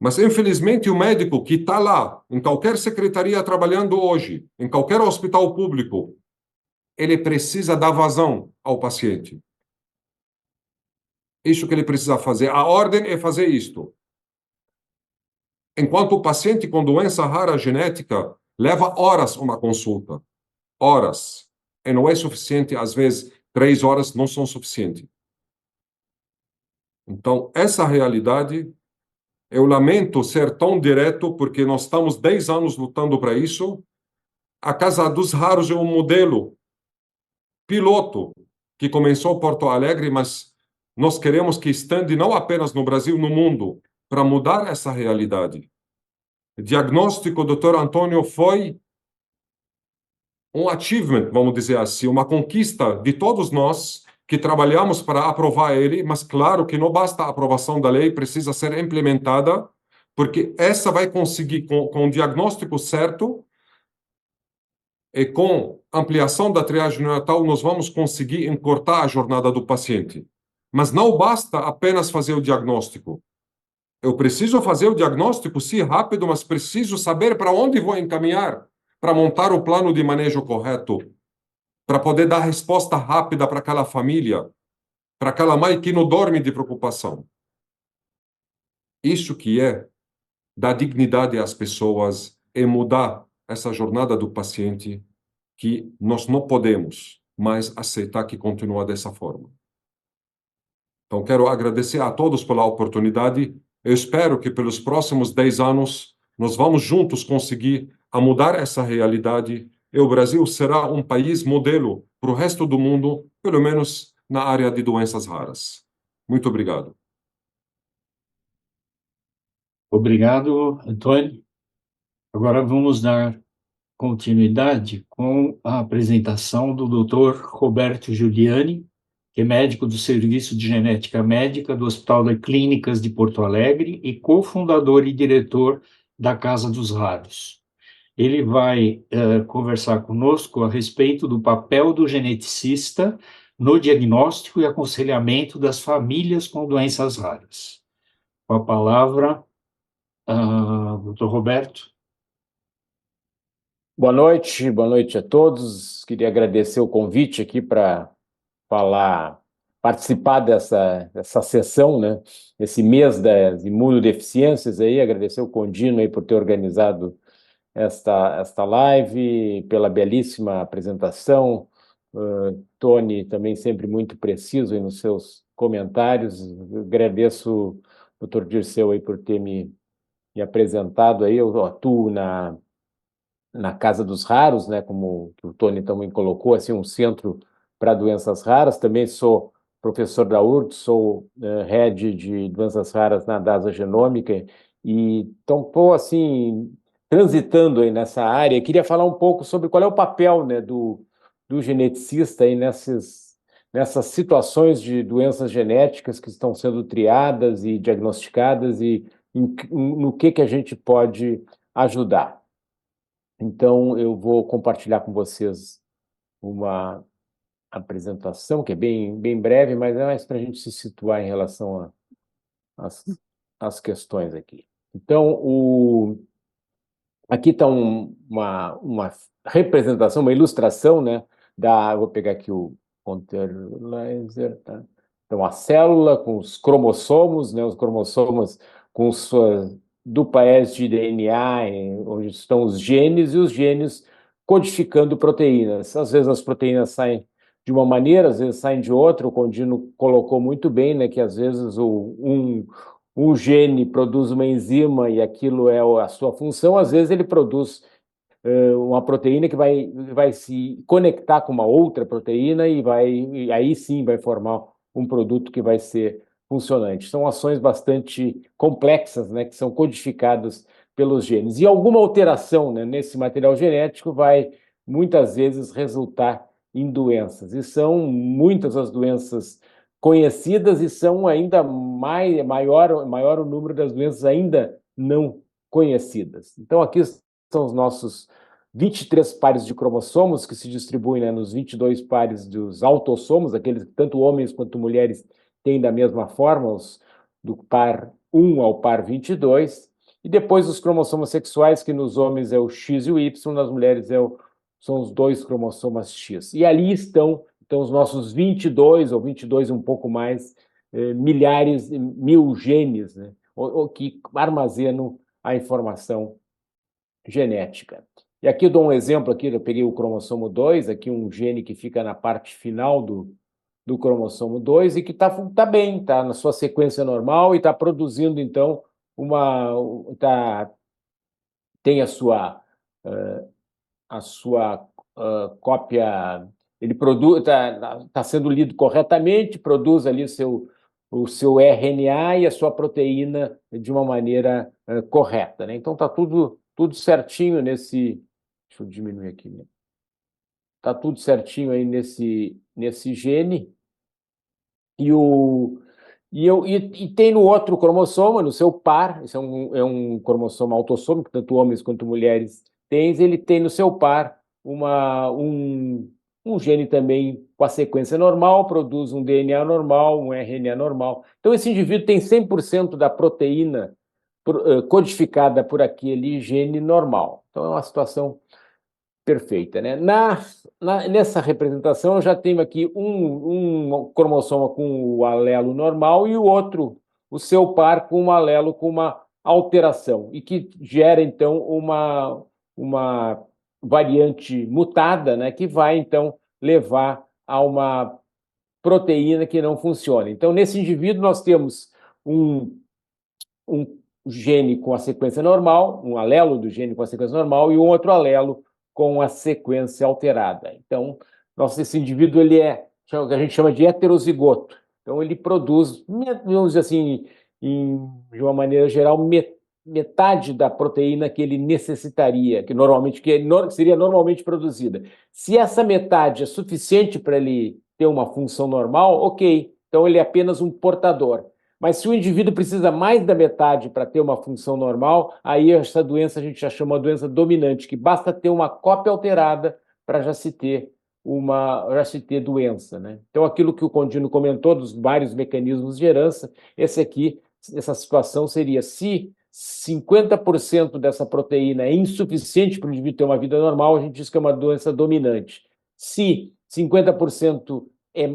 Mas, infelizmente, o médico que está lá, em qualquer secretaria trabalhando hoje, em qualquer hospital público, ele precisa dar vazão ao paciente. Isso que ele precisa fazer. A ordem é fazer isto. Enquanto o paciente com doença rara genética leva horas uma consulta. Horas. E não é suficiente, às vezes, 3 horas não são suficientes. Então, essa realidade, eu lamento ser tão direto, porque nós estamos 10 anos lutando para isso. A Casa dos Raros é um modelo piloto que começou em Porto Alegre, mas nós queremos que estende não apenas no Brasil, no mundo, para mudar essa realidade. O diagnóstico do Dr. Antônio foi um achievement, vamos dizer assim, uma conquista de todos nós que trabalhamos para aprovar ele, mas claro que não basta a aprovação da lei, precisa ser implementada, porque essa vai conseguir, com o diagnóstico certo e com ampliação da triagem neonatal, nós vamos conseguir encurtar a jornada do paciente. Mas não basta apenas fazer o diagnóstico. Eu preciso fazer o diagnóstico, sim, rápido, mas preciso saber para onde vou encaminhar para montar o plano de manejo correto, para poder dar resposta rápida para aquela família, para aquela mãe que não dorme de preocupação. Isso que é dar dignidade às pessoas e mudar essa jornada do paciente, que nós não podemos mais aceitar que continue dessa forma. Então, quero agradecer a todos pela oportunidade. Eu espero que pelos próximos 10 anos nós vamos juntos conseguir a mudar essa realidade e o Brasil será um país modelo para o resto do mundo, pelo menos na área de doenças raras. Muito obrigado. Obrigado, Antônio. Agora vamos dar continuidade com a apresentação do Dr. Roberto Giuliani, que é médico do Serviço de Genética Médica do Hospital das Clínicas de Porto Alegre e cofundador e diretor da Casa dos Raros. Ele vai conversar conosco a respeito do papel do geneticista no diagnóstico e aconselhamento das famílias com doenças raras. Com a palavra, Dr. Roberto. Boa noite a todos. Queria agradecer o convite aqui para participar dessa sessão, né? Esse mês das imunodeficiências aí, agradecer o Condino aí por ter organizado esta live, pela belíssima apresentação. Tony também sempre muito preciso aí nos seus comentários. Eu agradeço o Dr. Dirceu aí por ter me apresentado aí. Eu atuo na Casa dos Raros, né, como o Tony também colocou, assim, um centro para doenças raras. Também sou professor da URGS, sou head de doenças raras na DASA Genômica, e então estou, assim, transitando aí nessa área. Queria falar um pouco sobre qual é o papel, né, do geneticista aí nessas situações de doenças genéticas que estão sendo triadas e diagnosticadas, e no que a gente pode ajudar. Então, eu vou compartilhar com vocês uma apresentação que é bem breve, mas é mais para a gente se situar em relação às questões aqui. Então, aqui está uma representação, uma ilustração, né, vou pegar aqui o Counterlaser, tá? Então, a célula com os cromossomos, né, os cromossomos com suas duplas de DNA, onde estão os genes, e os genes codificando proteínas. Às vezes as proteínas saem de uma maneira, às vezes saem de outra. O Condino colocou muito bem, né, que às vezes um gene produz uma enzima e aquilo é a sua função, às vezes ele produz uma proteína que vai se conectar com uma outra proteína e aí sim vai formar um produto que vai ser funcionante. São ações bastante complexas, né, que são codificadas pelos genes. E alguma alteração, né, nesse material genético vai muitas vezes resultar em doenças. E são muitas as doenças conhecidas e são ainda maior o número das doenças ainda não conhecidas. Então, aqui estão os nossos 23 pares de cromossomos que se distribuem, né, nos 22 pares dos autossomos, aqueles que tanto homens quanto mulheres têm da mesma forma, do par 1 ao par 22, e depois os cromossomos sexuais, que nos homens é o X e o Y, nas mulheres são os 2 cromossomas X. E ali estão os nossos 22, ou 22 um pouco mais, milhares, 1000 genes, né, que armazenam a informação genética. E aqui eu dou um exemplo, aqui eu peguei o cromossomo 2, aqui um gene que fica na parte final do cromossomo 2 e que tá bem, está na sua sequência normal e está produzindo, então, tem a sua cópia, ele está sendo lido corretamente, produz ali o seu RNA e a sua proteína de uma maneira correta, né? Então está tudo certinho nesse. Deixa eu diminuir aqui, né? Está tudo certinho aí nesse gene. E tem no outro cromossomo, no seu par, isso é um cromossomo autossômico, tanto homens quanto mulheres têm, ele tem no seu par um gene também com a sequência normal, produz um DNA normal, um RNA normal. Então, esse indivíduo tem 100% da proteína codificada por aquele gene normal. Então, é uma situação perfeita, né? Nessa representação, eu já tenho aqui um cromossomo com o alelo normal e o outro, o seu par, com um alelo com uma alteração, e que gera, então, uma variante mutada, né, que vai, então, levar a uma proteína que não funciona. Então, nesse indivíduo, nós temos um gene com a sequência normal, um alelo do gene com a sequência normal e um outro alelo com a sequência alterada. Então, esse indivíduo ele é o que a gente chama de heterozigoto. Então, ele produz, vamos dizer assim, de uma maneira geral, metade da proteína que ele necessitaria, que seria normalmente produzida. Se essa metade é suficiente para ele ter uma função normal, ok, então ele é apenas um portador. Mas se o indivíduo precisa mais da metade para ter uma função normal, aí essa doença a gente já chama de doença dominante, que basta ter uma cópia alterada para já se ter doença, né? Então, aquilo que o Condino comentou dos vários mecanismos de herança, essa situação seria se 50% dessa proteína é insuficiente para o indivíduo ter uma vida normal, a gente diz que é uma doença dominante. Se 50% é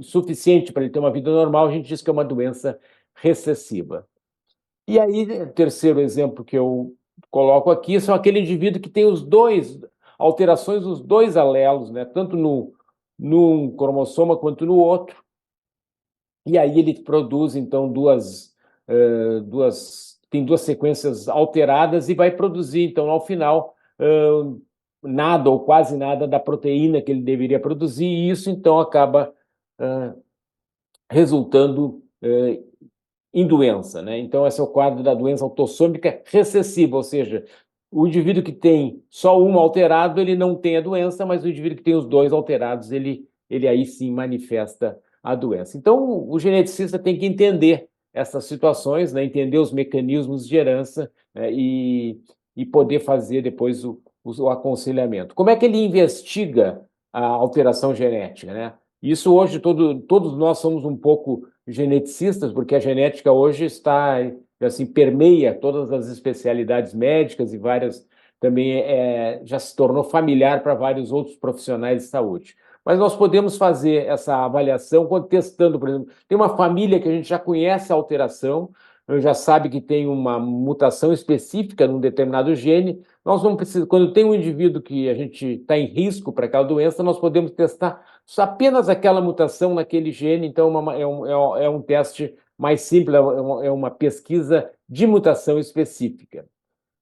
suficiente para ele ter uma vida normal, a gente diz que é uma doença recessiva. E aí, o terceiro exemplo que eu coloco aqui são aquele indivíduo que tem alterações dos 2 alelos, né, tanto num cromossoma quanto no outro, e aí ele produz, então, tem 2 sequências alteradas e vai produzir, então, ao final, nada ou quase nada da proteína que ele deveria produzir, e isso, então, acaba resultando em doença, né? Então, esse é o quadro da doença autossômica recessiva, ou seja, o indivíduo que tem só um alterado, ele não tem a doença, mas o indivíduo que tem os 2 alterados, ele aí sim manifesta a doença. Então, o geneticista tem que entender essas situações, né? Entender os mecanismos de herança, né? E poder fazer depois o aconselhamento. Como é que ele investiga a alteração genética, né? Isso hoje, todos nós somos um pouco geneticistas, porque a genética hoje está, assim, permeia todas as especialidades médicas e várias, também já se tornou familiar para vários outros profissionais de saúde. Mas nós podemos fazer essa avaliação testando, por exemplo, tem uma família que a gente já conhece a alteração, já sabe que tem uma mutação específica num determinado gene, nós não precisamos, quando tem um indivíduo que a gente está em risco para aquela doença, nós podemos testar apenas aquela mutação naquele gene, então é um teste mais simples, é uma pesquisa de mutação específica.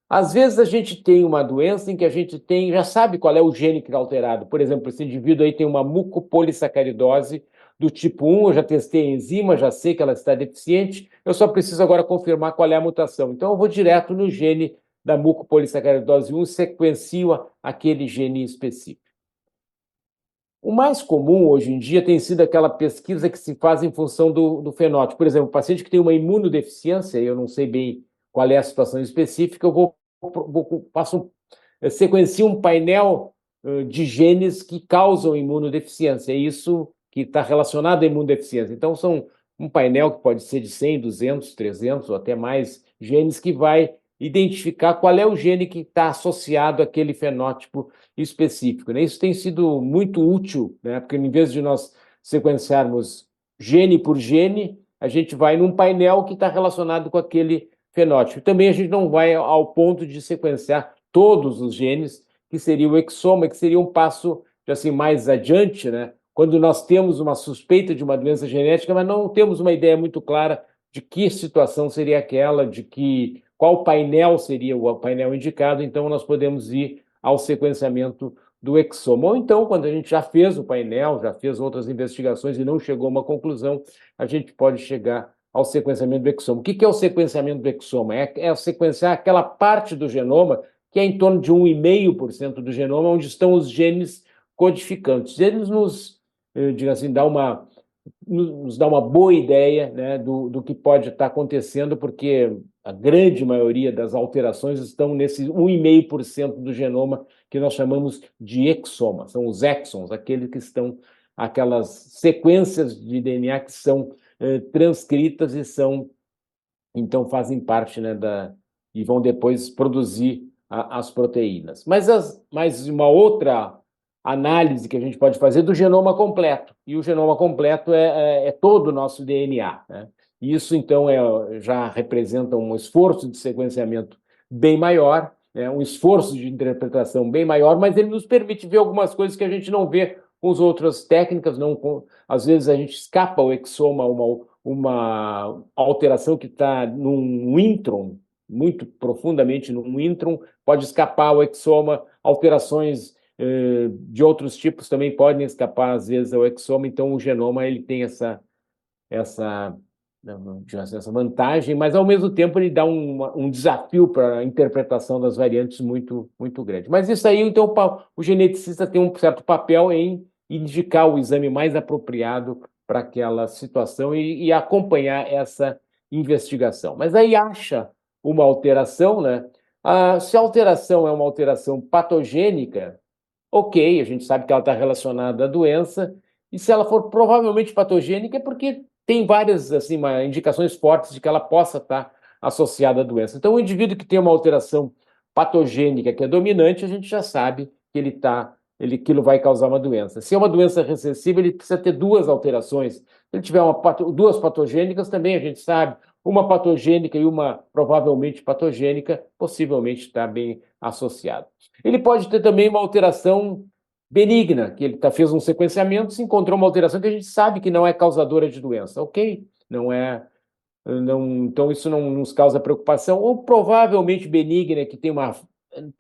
Às vezes a gente tem uma doença em que a gente já sabe qual é o gene que está alterado. Por exemplo, esse indivíduo aí tem uma mucopolissacaridose do tipo 1, eu já testei a enzima, já sei que ela está deficiente, eu só preciso agora confirmar qual é a mutação. Então eu vou direto no gene da mucopolissacaridose 1 e sequencio aquele gene específico. O mais comum hoje em dia tem sido aquela pesquisa que se faz em função do fenótipo. Por exemplo, o paciente que tem uma imunodeficiência, eu não sei bem qual é a situação específica, eu sequencio um painel de genes que causam imunodeficiência. É isso que está relacionado à imunodeficiência. Então, são um painel que pode ser de 100, 200, 300 ou até mais genes que vai identificar qual é o gene que está associado àquele fenótipo específico, né? Isso tem sido muito útil, né? Porque em vez de nós sequenciarmos gene por gene, a gente vai num painel que está relacionado com aquele fenótipo. Também a gente não vai ao ponto de sequenciar todos os genes, que seria o exoma, que seria um passo assim, mais adiante, né? Quando nós temos uma suspeita de uma doença genética, mas não temos uma ideia muito clara de que situação seria aquela, qual painel seria o painel indicado, então nós podemos ir ao sequenciamento do exoma. Ou então, quando a gente já fez o painel, já fez outras investigações e não chegou a uma conclusão, a gente pode chegar ao sequenciamento do exoma. O que é o sequenciamento do exoma? É sequenciar aquela parte do genoma que é em torno de 1,5% do genoma, onde estão os genes codificantes. Eles digamos assim, nos dá uma boa ideia, né, do que pode estar acontecendo, porque a grande maioria das alterações estão nesse 1,5% do genoma que nós chamamos de exoma. São os exons, aquelas sequências de DNA que são transcritas e então fazem parte, né, e vão depois produzir as proteínas. Mas uma outra análise que a gente pode fazer do genoma completo, e o genoma completo é todo o nosso DNA, né? E isso, então, já representa um esforço de sequenciamento bem maior, né? Um esforço de interpretação bem maior, mas ele nos permite ver algumas coisas que a gente não vê com as outras técnicas. Às vezes a gente escapa ao exoma, uma alteração que está num intron, muito profundamente num intron, pode escapar ao exoma, alterações de outros tipos também podem escapar, às vezes, ao exoma. Então, o genoma ele tem essa vantagem, mas, ao mesmo tempo, ele dá um desafio para a interpretação das variantes muito, muito grande. Mas isso aí, então, o geneticista tem um certo papel em indicar o exame mais apropriado para aquela situação e acompanhar essa investigação. Mas aí acha uma alteração, né? Se a alteração é uma alteração patogênica, ok, a gente sabe que ela está relacionada à doença, e se ela for provavelmente patogênica é porque tem várias assim, indicações fortes de que ela possa estar associada à doença. Então, o indivíduo que tem uma alteração patogênica que é dominante, a gente já sabe que aquilo vai causar uma doença. Se é uma doença recessiva, ele precisa ter duas alterações. Se ele tiver duas patogênicas, também a gente sabe, uma patogênica e uma provavelmente patogênica, possivelmente está bem associado. Ele pode ter também uma alteração benigna, que ele fez um sequenciamento, se encontrou uma alteração que a gente sabe que não é causadora de doença, ok? Então isso não nos causa preocupação, ou provavelmente benigna, que tem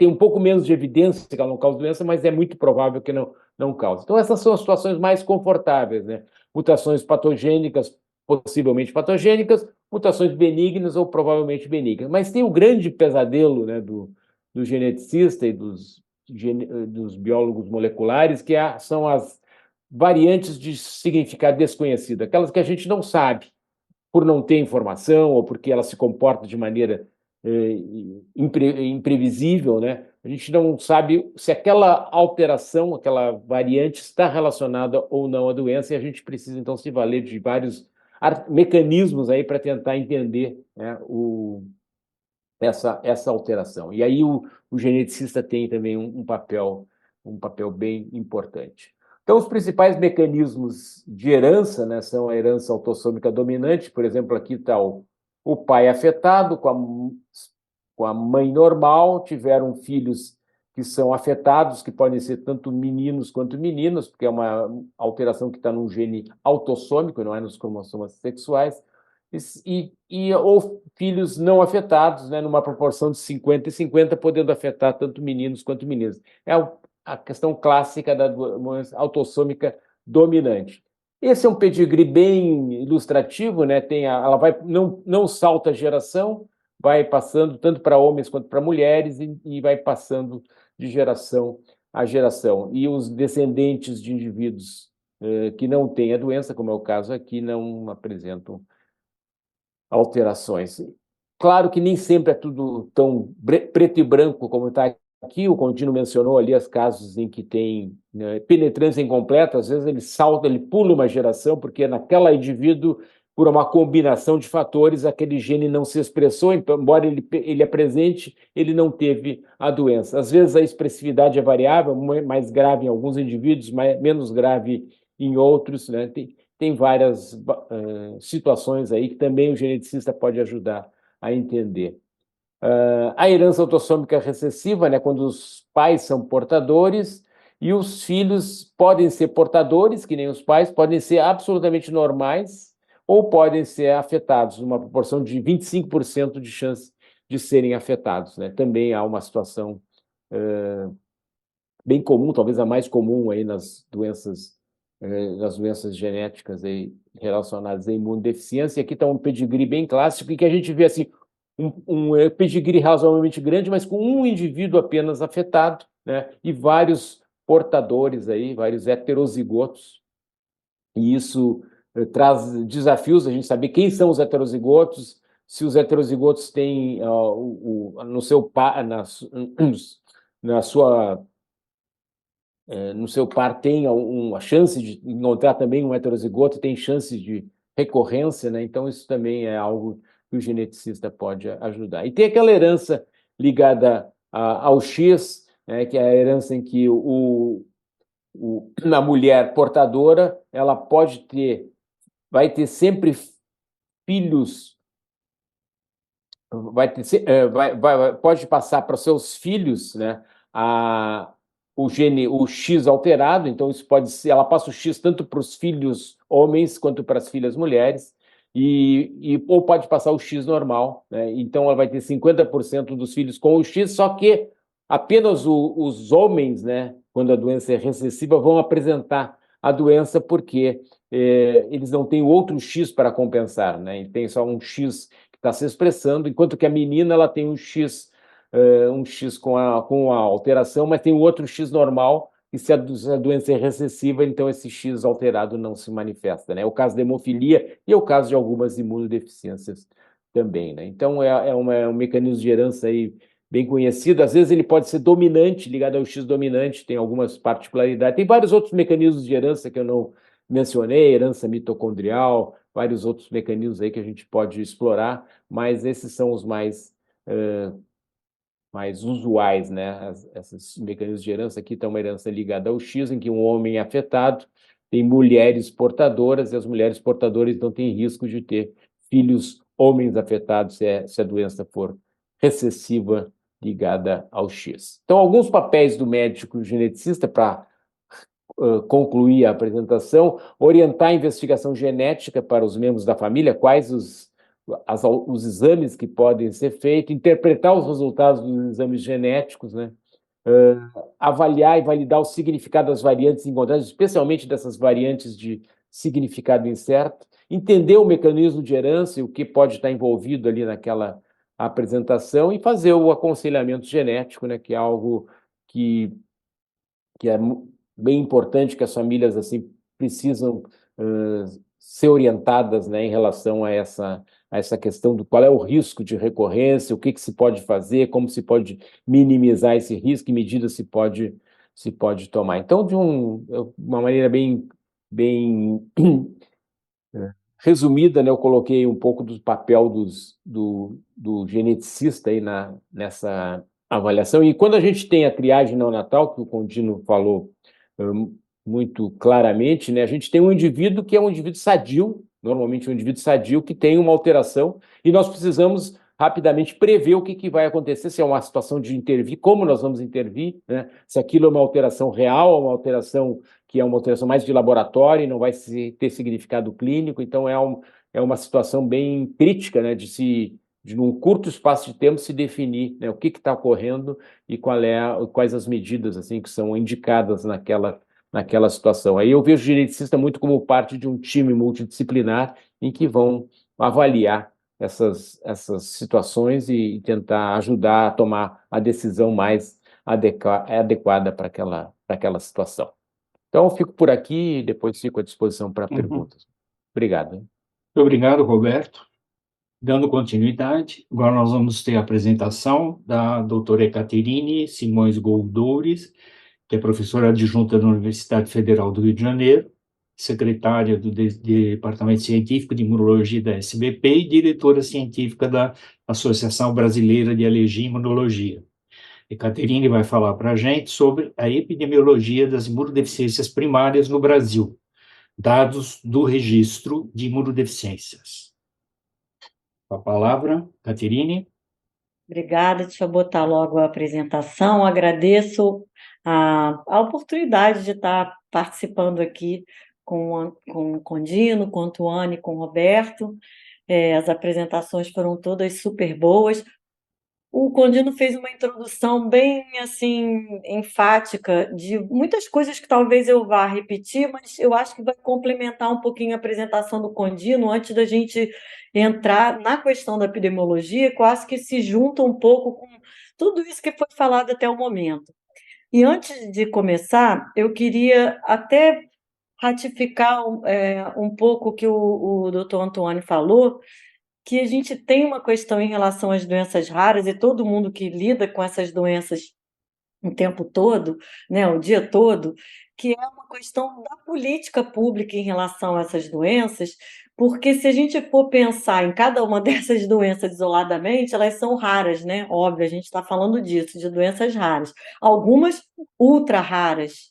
um pouco menos de evidência que ela não causa doença, mas é muito provável que não cause. Então essas são as situações mais confortáveis, né? Mutações patogênicas, possivelmente patogênicas, mutações benignas ou provavelmente benignas. Mas tem o grande pesadelo, né, do geneticista e dos biólogos moleculares, que são as variantes de significado desconhecido, aquelas que a gente não sabe, por não ter informação ou porque ela se comporta de maneira imprevisível, né? A gente não sabe se aquela alteração, aquela variante está relacionada ou não à doença, e a gente precisa, então, se valer de vários mecanismos aí para tentar entender, né, essa alteração. E aí o geneticista tem também um papel bem importante. Então, os principais mecanismos de herança, né, são a herança autossômica dominante. Por exemplo, aqui está o pai afetado com a mãe normal, tiveram filhos que são afetados, que podem ser tanto meninos quanto meninas, porque é uma alteração que está num gene autossômico, não é nos cromossomas sexuais, ou filhos não afetados, né, numa proporção de 50 e 50, podendo afetar tanto meninos quanto meninas. É a questão clássica da doença autossômica dominante. Esse é um pedigree bem ilustrativo, né? Ela não salta a geração, vai passando tanto para homens quanto para mulheres e vai passando de geração a geração. E os descendentes de indivíduos que não têm a doença, como é o caso aqui, não apresentam alterações. Claro que nem sempre é tudo tão preto e branco como está aqui. O Contino mencionou ali os casos em que tem penetrância incompleta. Às vezes ele salta, ele pula uma geração, porque naquela indivíduo, por uma combinação de fatores, aquele gene não se expressou, então, embora ele apresente, ele não teve a doença. Às vezes a expressividade é variável, mais grave em alguns indivíduos, menos grave em outros, né? Tem várias situações aí que também o geneticista pode ajudar a entender. A herança autossômica recessiva, né, quando os pais são portadores e os filhos podem ser portadores, que nem os pais, podem ser absolutamente normais ou podem ser afetados, numa proporção de 25% de chance de serem afetados, né? Também há uma situação bem comum, talvez a mais comum aí nas doenças genéticas aí relacionadas à imunodeficiência. E aqui está um pedigree bem clássico, em que a gente vê assim, um pedigree razoavelmente grande, mas com um indivíduo apenas afetado, né? E vários portadores aí, vários heterozigotos. E isso traz desafios, a gente saber quem são os heterozigotos, se os heterozigotos têm no seu no seu par tem a chance de encontrar também um heterozigoto, tem chances de recorrência, né? Então isso também é algo que o geneticista pode ajudar. E tem aquela herança ligada ao X, né, que é a herança em que a mulher portadora, ela vai ter sempre filhos, pode passar para os seus filhos, né, o X alterado. Então isso pode ser, ela passa o X tanto para os filhos homens quanto para as filhas mulheres, ou pode passar o X normal, né? Então ela vai ter 50% dos filhos com o X, só que apenas os homens, né, quando a doença é recessiva, vão apresentar a doença porque eles não têm outro X para compensar, né? E tem só um X que está se expressando, enquanto que a menina ela tem um X com a alteração, mas tem um outro X normal, e se a doença é recessiva, então esse X alterado não se manifesta, né? É o caso da hemofilia e é o caso de algumas imunodeficiências também, né? Então é um mecanismo de herança aí bem conhecido. Às vezes ele pode ser dominante, ligado ao X dominante, tem algumas particularidades. Tem vários outros mecanismos de herança que eu não mencionei, herança mitocondrial, vários outros mecanismos aí que a gente pode explorar, mas esses são os mais usuais, né? Esses mecanismos de herança aqui estão uma herança ligada ao X, em que um homem é afetado, tem mulheres portadoras, e as mulheres portadoras então têm risco de ter filhos homens afetados se a doença for recessiva ligada ao X. Então, alguns papéis do médico geneticista para concluir a apresentação: orientar a investigação genética para os membros da família, quais os exames que podem ser feitos, interpretar os resultados dos exames genéticos, né? Avaliar e validar o significado das variantes encontradas, especialmente dessas variantes de significado incerto, entender o mecanismo de herança e o que pode estar envolvido ali naquela apresentação, e fazer o aconselhamento genético, né, que é algo que é bem importante, que as famílias assim precisam ser orientadas, né, em relação a essa questão do qual é o risco de recorrência, o que se pode fazer, como se pode minimizar esse risco, e medidas se pode tomar. Então, de uma maneira bem resumida, né, eu coloquei um pouco do papel do geneticista aí nessa avaliação. E quando a gente tem a triagem neonatal, que o Contino falou muito claramente, né, a gente tem um indivíduo que é um indivíduo sadio, normalmente um indivíduo sadio que tem uma alteração, e nós precisamos rapidamente prever o que vai acontecer, se é uma situação de intervir, como nós vamos intervir, né? Se aquilo é uma alteração real, uma alteração que é uma alteração mais de laboratório e não vai ter significado clínico. Então é uma situação bem crítica, né, de num curto espaço de tempo se definir, né, o que está ocorrendo e quais as medidas assim que são indicadas naquela situação. Aí eu vejo o geneticista muito como parte de um time multidisciplinar em que vão avaliar essas situações e tentar ajudar a tomar a decisão mais adequada para aquela situação. Então, eu fico por aqui e depois fico à disposição para perguntas. Obrigado. Muito obrigado, Roberto. Dando continuidade, agora nós vamos ter a apresentação da doutora Ekaterine Simões Goldouris, que é professora adjunta da Universidade Federal do Rio de Janeiro, secretária do Departamento Científico de Imunologia da SBP e diretora científica da Associação Brasileira de Alergia e Imunologia. Ekaterine vai falar para a gente sobre a epidemiologia das imunodeficiências primárias no Brasil, dados do registro de imunodeficiências. Com a palavra, Ekaterine. Obrigada, deixa eu botar logo a apresentação. Agradeço a oportunidade de estar participando aqui com o Condino, com a Antoine, com o Roberto. As apresentações foram todas super boas. O Condino fez uma introdução bem assim enfática de muitas coisas que talvez eu vá repetir, mas eu acho que vai complementar um pouquinho a apresentação do Condino antes da gente entrar na questão da epidemiologia, que eu acho que se junta um pouco com tudo isso que foi falado até o momento. E antes de começar, eu queria até ratificar um pouco o que o doutor Antônio falou, que a gente tem uma questão em relação às doenças raras, e todo mundo que lida com essas doenças o tempo todo, né, o dia todo, que é uma questão da política pública em relação a essas doenças, porque se a gente for pensar em cada uma dessas doenças isoladamente, elas são raras, né? Óbvio, a gente está falando disso, de doenças raras. Algumas ultra raras.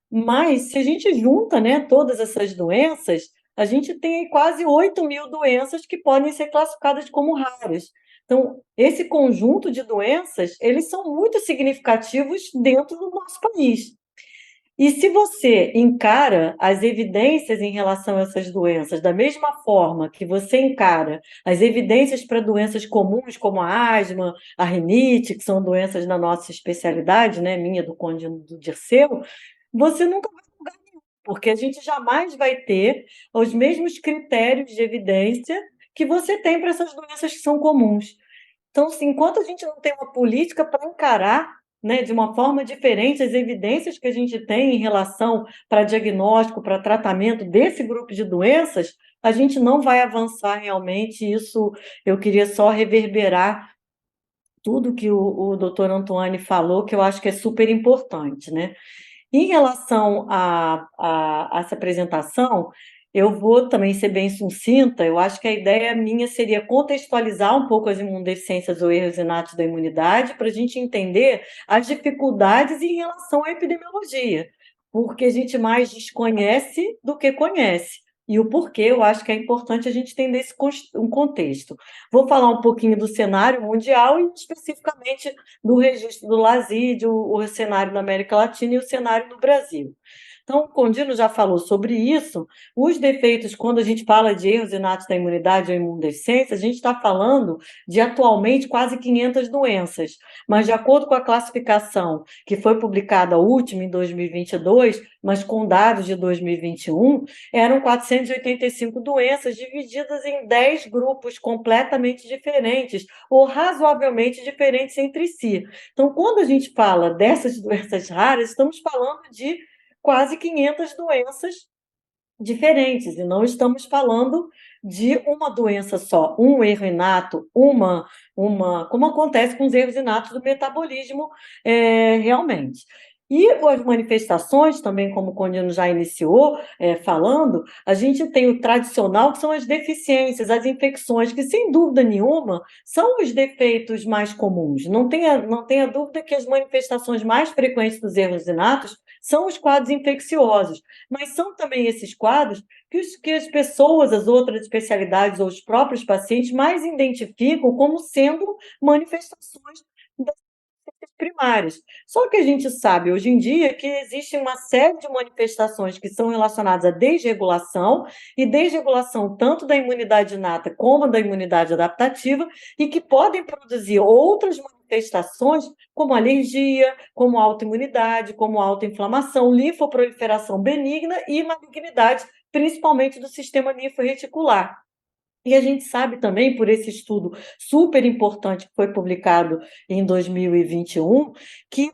Mas, se a gente junta, né, todas essas doenças, a gente tem aí quase 8.000 doenças que podem ser classificadas como raras. Então, esse conjunto de doenças, eles são muito significativos dentro do nosso país. E se você encara as evidências em relação a essas doenças da mesma forma que você encara as evidências para doenças comuns, como a asma, a rinite, que são doenças da nossa especialidade, né, minha, do Condino, do Dirceu, você nunca vai a lugar nenhum, porque a gente jamais vai ter os mesmos critérios de evidência que você tem para essas doenças que são comuns. Então, assim, enquanto a gente não tem uma política para encarar, né, de uma forma diferente as evidências que a gente tem em relação para diagnóstico, para tratamento desse grupo de doenças, a gente não vai avançar realmente. Isso eu queria só reverberar tudo que o doutor Antoine falou, que eu acho que é super importante, né? Em relação a essa apresentação, eu vou também ser bem sucinta. Eu acho que a ideia minha seria contextualizar um pouco as imunodeficiências ou erros inatos da imunidade, para a gente entender as dificuldades em relação à epidemiologia, porque a gente mais desconhece do que conhece. E o porquê, eu acho que é importante a gente entender um contexto. Vou falar um pouquinho do cenário mundial e especificamente do registro do LASID, o cenário na América Latina e o cenário no Brasil. Então, o Condino já falou sobre isso. Os defeitos, quando a gente fala de erros inatos da imunidade ou imunodeficiência, a gente está falando de, atualmente, quase 500 doenças. Mas, de acordo com a classificação que foi publicada a última, em 2022, mas com dados de 2021, eram 485 doenças divididas em 10 grupos completamente diferentes ou razoavelmente diferentes entre si. Então, quando a gente fala dessas doenças raras, estamos falando de quase 500 doenças diferentes, e não estamos falando de uma doença só, um erro inato, como acontece com os erros inatos do metabolismo, realmente. E as manifestações, também como o Condino já iniciou falando, a gente tem o tradicional, que são as deficiências, as infecções, que sem dúvida nenhuma são os defeitos mais comuns. Não tenha dúvida que as manifestações mais frequentes dos erros inatos são os quadros infecciosos, mas são também esses quadros que as pessoas, as outras especialidades ou os próprios pacientes mais identificam como sendo manifestações das doenças primárias. Só que a gente sabe hoje em dia que existe uma série de manifestações que são relacionadas à desregulação, e desregulação tanto da imunidade inata como da imunidade adaptativa, e que podem produzir outras manifestações, como alergia, como autoimunidade, como autoinflamação, linfoproliferação benigna e malignidade, principalmente do sistema linforreticular. E a gente sabe também, por esse estudo super importante que foi publicado em 2021, que,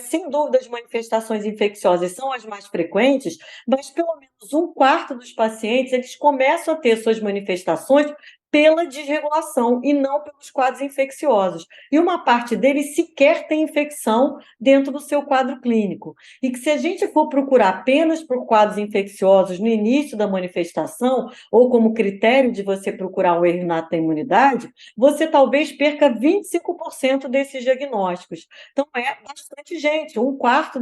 sem dúvida, as manifestações infecciosas são as mais frequentes, mas pelo menos 1/4 dos pacientes eles começam a ter suas manifestações pela desregulação e não pelos quadros infecciosos. E uma parte deles sequer tem infecção dentro do seu quadro clínico. E que se a gente for procurar apenas por quadros infecciosos no início da manifestação, ou como critério de você procurar um erro inato da imunidade, você talvez perca 25% desses diagnósticos. Então, é bastante gente. 1/4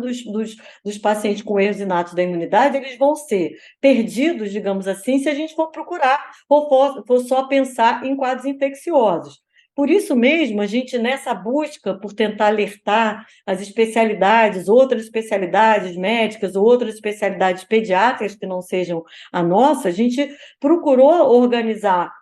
dos pacientes com erros inatos da imunidade, eles vão ser perdidos, digamos assim, se a gente for procurar ou for só pensar em quadros infecciosos. Por isso mesmo, a gente, nessa busca por tentar alertar as especialidades, outras especialidades médicas ou outras especialidades pediátricas que não sejam a nossa, a gente procurou organizar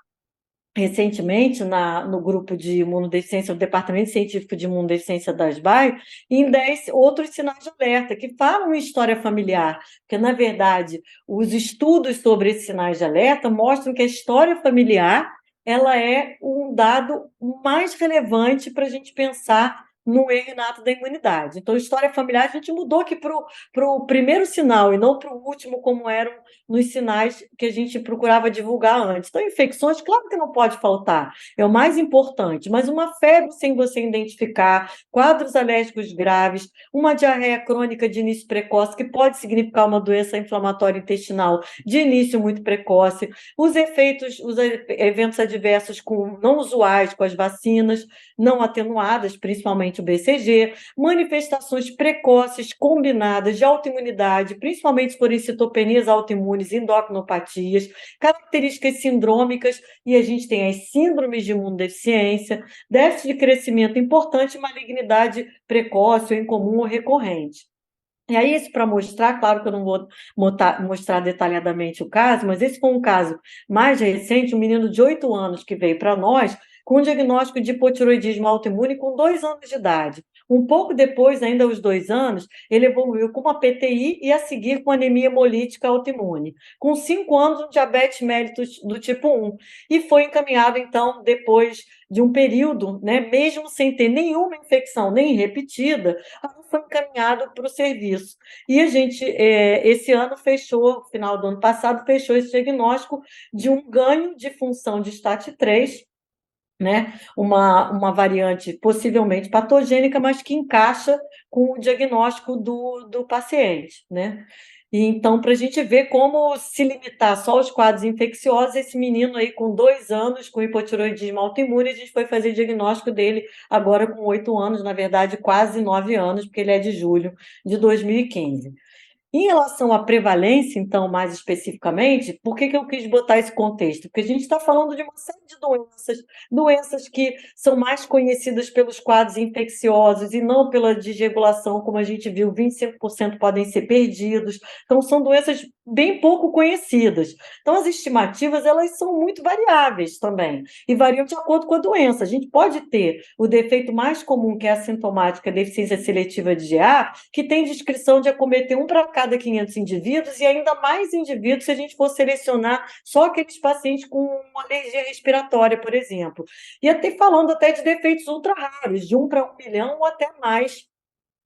recentemente no grupo de imunodeficiência, no Departamento Científico de Imunodeficiência da ASBAI, em 10 outros sinais de alerta, que falam em história familiar, porque, na verdade, os estudos sobre esses sinais de alerta mostram que a história familiar ela é um dado mais relevante para a gente pensar no erro inato da imunidade. Então, história familiar, a gente mudou aqui para o primeiro sinal e não para o último, como eram nos sinais que a gente procurava divulgar antes. Então, infecções, claro que não pode faltar, é o mais importante, mas uma febre sem você identificar, quadros alérgicos graves, uma diarreia crônica de início precoce, que pode significar uma doença inflamatória intestinal de início muito precoce, os eventos adversos não usuais com as vacinas, não atenuadas, principalmente o BCG, manifestações precoces combinadas de autoimunidade, principalmente por citopenias autoimunes, endocrinopatias, características sindrômicas, e a gente tem as síndromes de imunodeficiência, déficit de crescimento importante e malignidade precoce ou incomum ou recorrente. E aí, isso para mostrar, claro que eu não vou mostrar detalhadamente o caso, mas esse foi um caso mais recente, um menino de 8 anos que veio para nós com diagnóstico de hipotiroidismo autoimune com 2 anos de idade. Um pouco depois, ainda aos 2 anos, ele evoluiu com uma PTI e a seguir com anemia hemolítica autoimune. Com 5 anos, um diabetes mellitus do tipo 1. E foi encaminhado, então, depois de um período, né, mesmo sem ter nenhuma infecção nem repetida, foi encaminhado para o serviço. E a gente, esse ano fechou, final do ano passado, fechou esse diagnóstico de um ganho de função de STAT3, né? Uma variante possivelmente patogênica, mas que encaixa com o diagnóstico do paciente, né? E então, para a gente ver como se limitar só aos quadros infecciosos, esse menino aí com 2 anos, com hipotiroidismo autoimune, a gente foi fazer diagnóstico dele agora com 8 anos, na verdade, quase 9 anos, porque ele é de julho de 2015. Em relação à prevalência, então, mais especificamente, por que eu quis botar esse contexto? Porque a gente está falando de uma série de doenças que são mais conhecidas pelos quadros infecciosos e não pela desregulação, como a gente viu, 25% podem ser perdidos. Então, são doenças bem pouco conhecidas. Então, as estimativas, elas são muito variáveis também, e variam de acordo com a doença. A gente pode ter o defeito mais comum, que é a sintomática deficiência seletiva de GA, que tem descrição de acometer 1 para cada 500 indivíduos, e ainda mais indivíduos se a gente for selecionar só aqueles pacientes com uma alergia respiratória, por exemplo. E falando até de defeitos ultra raros, de 1 para 1 milhão ou até mais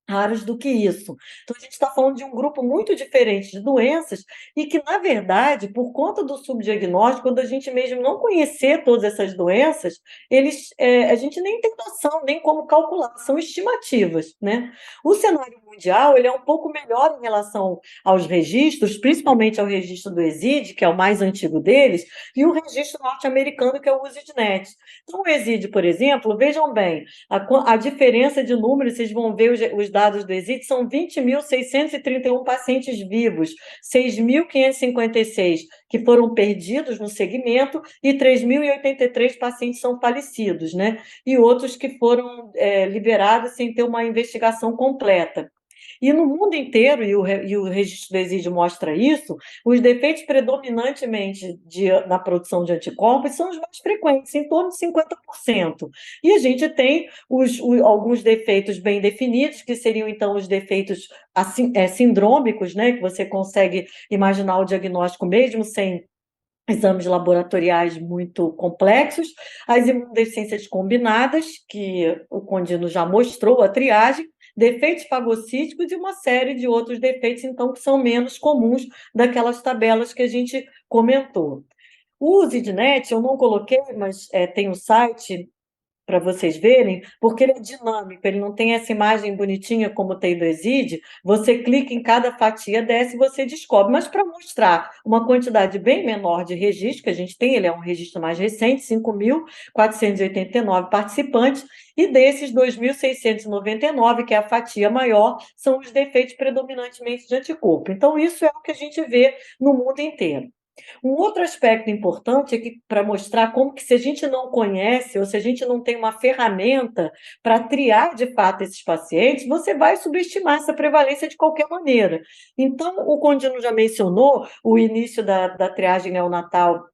raros do que isso. Então, a gente está falando de um grupo muito diferente de doenças e que, na verdade, por conta do subdiagnóstico, quando a gente mesmo não conhecer todas essas doenças, a gente nem tem noção, nem como calcular, são estimativas, né? O cenário mundial ele é um pouco melhor em relação aos registros, principalmente ao registro do ESID, que é o mais antigo deles, e o registro norte-americano, que é o USIDNET. Então, o ESID, por exemplo, vejam bem, a diferença de números, vocês vão ver os dados do ESID, são 20.631 pacientes vivos, 6.556 que foram perdidos no segmento e 3.083 pacientes são falecidos, né? E outros que foram liberados sem ter uma investigação completa. E no mundo inteiro, e o registro do ESID mostra isso, os defeitos predominantemente na produção de anticorpos são os mais frequentes, em torno de 50%. E a gente tem alguns defeitos bem definidos, que seriam, então, os defeitos sindrômicos, né, que você consegue imaginar o diagnóstico mesmo sem exames laboratoriais muito complexos, as imunodeficiências combinadas, que o Condino já mostrou, a triagem, defeitos fagocíticos e uma série de outros defeitos, então, que são menos comuns daquelas tabelas que a gente comentou. O ZidNet eu não coloquei, mas tem o site para vocês verem, porque ele é dinâmico, ele não tem essa imagem bonitinha como tem do ESID, você clica em cada fatia, desce e você descobre. Mas para mostrar uma quantidade bem menor de registros, que a gente tem, ele é um registro mais recente, 5.489 participantes, e desses 2.699, que é a fatia maior, são os defeitos predominantemente de anticorpo. Então, isso é o que a gente vê no mundo inteiro. Um outro aspecto importante é que, para mostrar como que, se a gente não conhece ou se a gente não tem uma ferramenta para triar de fato esses pacientes, você vai subestimar essa prevalência de qualquer maneira. Então, o Condino já mencionou o início da triagem neonatal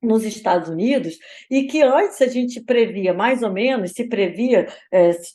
nos Estados Unidos, e que antes a gente previa, mais ou menos, se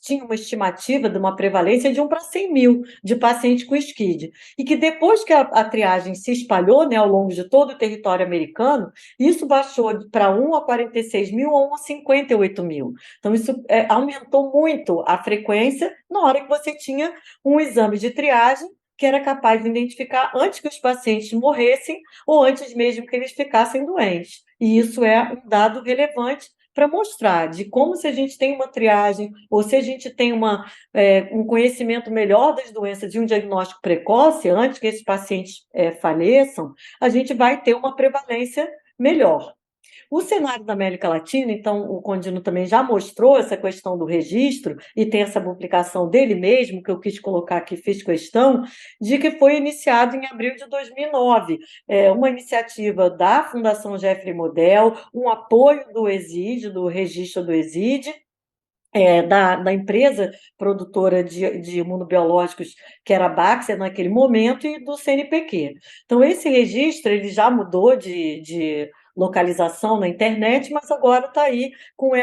tinha uma estimativa de uma prevalência de 1 para 100 mil de pacientes com SCID, e que depois que a triagem se espalhou, né, ao longo de todo o território americano, isso baixou para 1 a 46 mil ou 1 a 58 mil. Então, isso aumentou muito a frequência na hora que você tinha um exame de triagem que era capaz de identificar antes que os pacientes morressem ou antes mesmo que eles ficassem doentes. E isso é um dado relevante para mostrar de como, se a gente tem uma triagem ou se a gente tem um conhecimento melhor das doenças e um diagnóstico precoce, antes que esses pacientes faleçam, a gente vai ter uma prevalência melhor. O cenário da América Latina, então, o Condino também já mostrou essa questão do registro, e tem essa publicação dele mesmo, que eu quis colocar aqui, fiz questão, de que foi iniciado em abril de 2009, uma iniciativa da Fundação Jeffrey Modell, um apoio do ESID, do registro do ESID, da empresa produtora de imunobiológicos, que era a Baxter naquele momento, e do CNPq. Então, esse registro ele já mudou de localização na internet, mas agora está aí com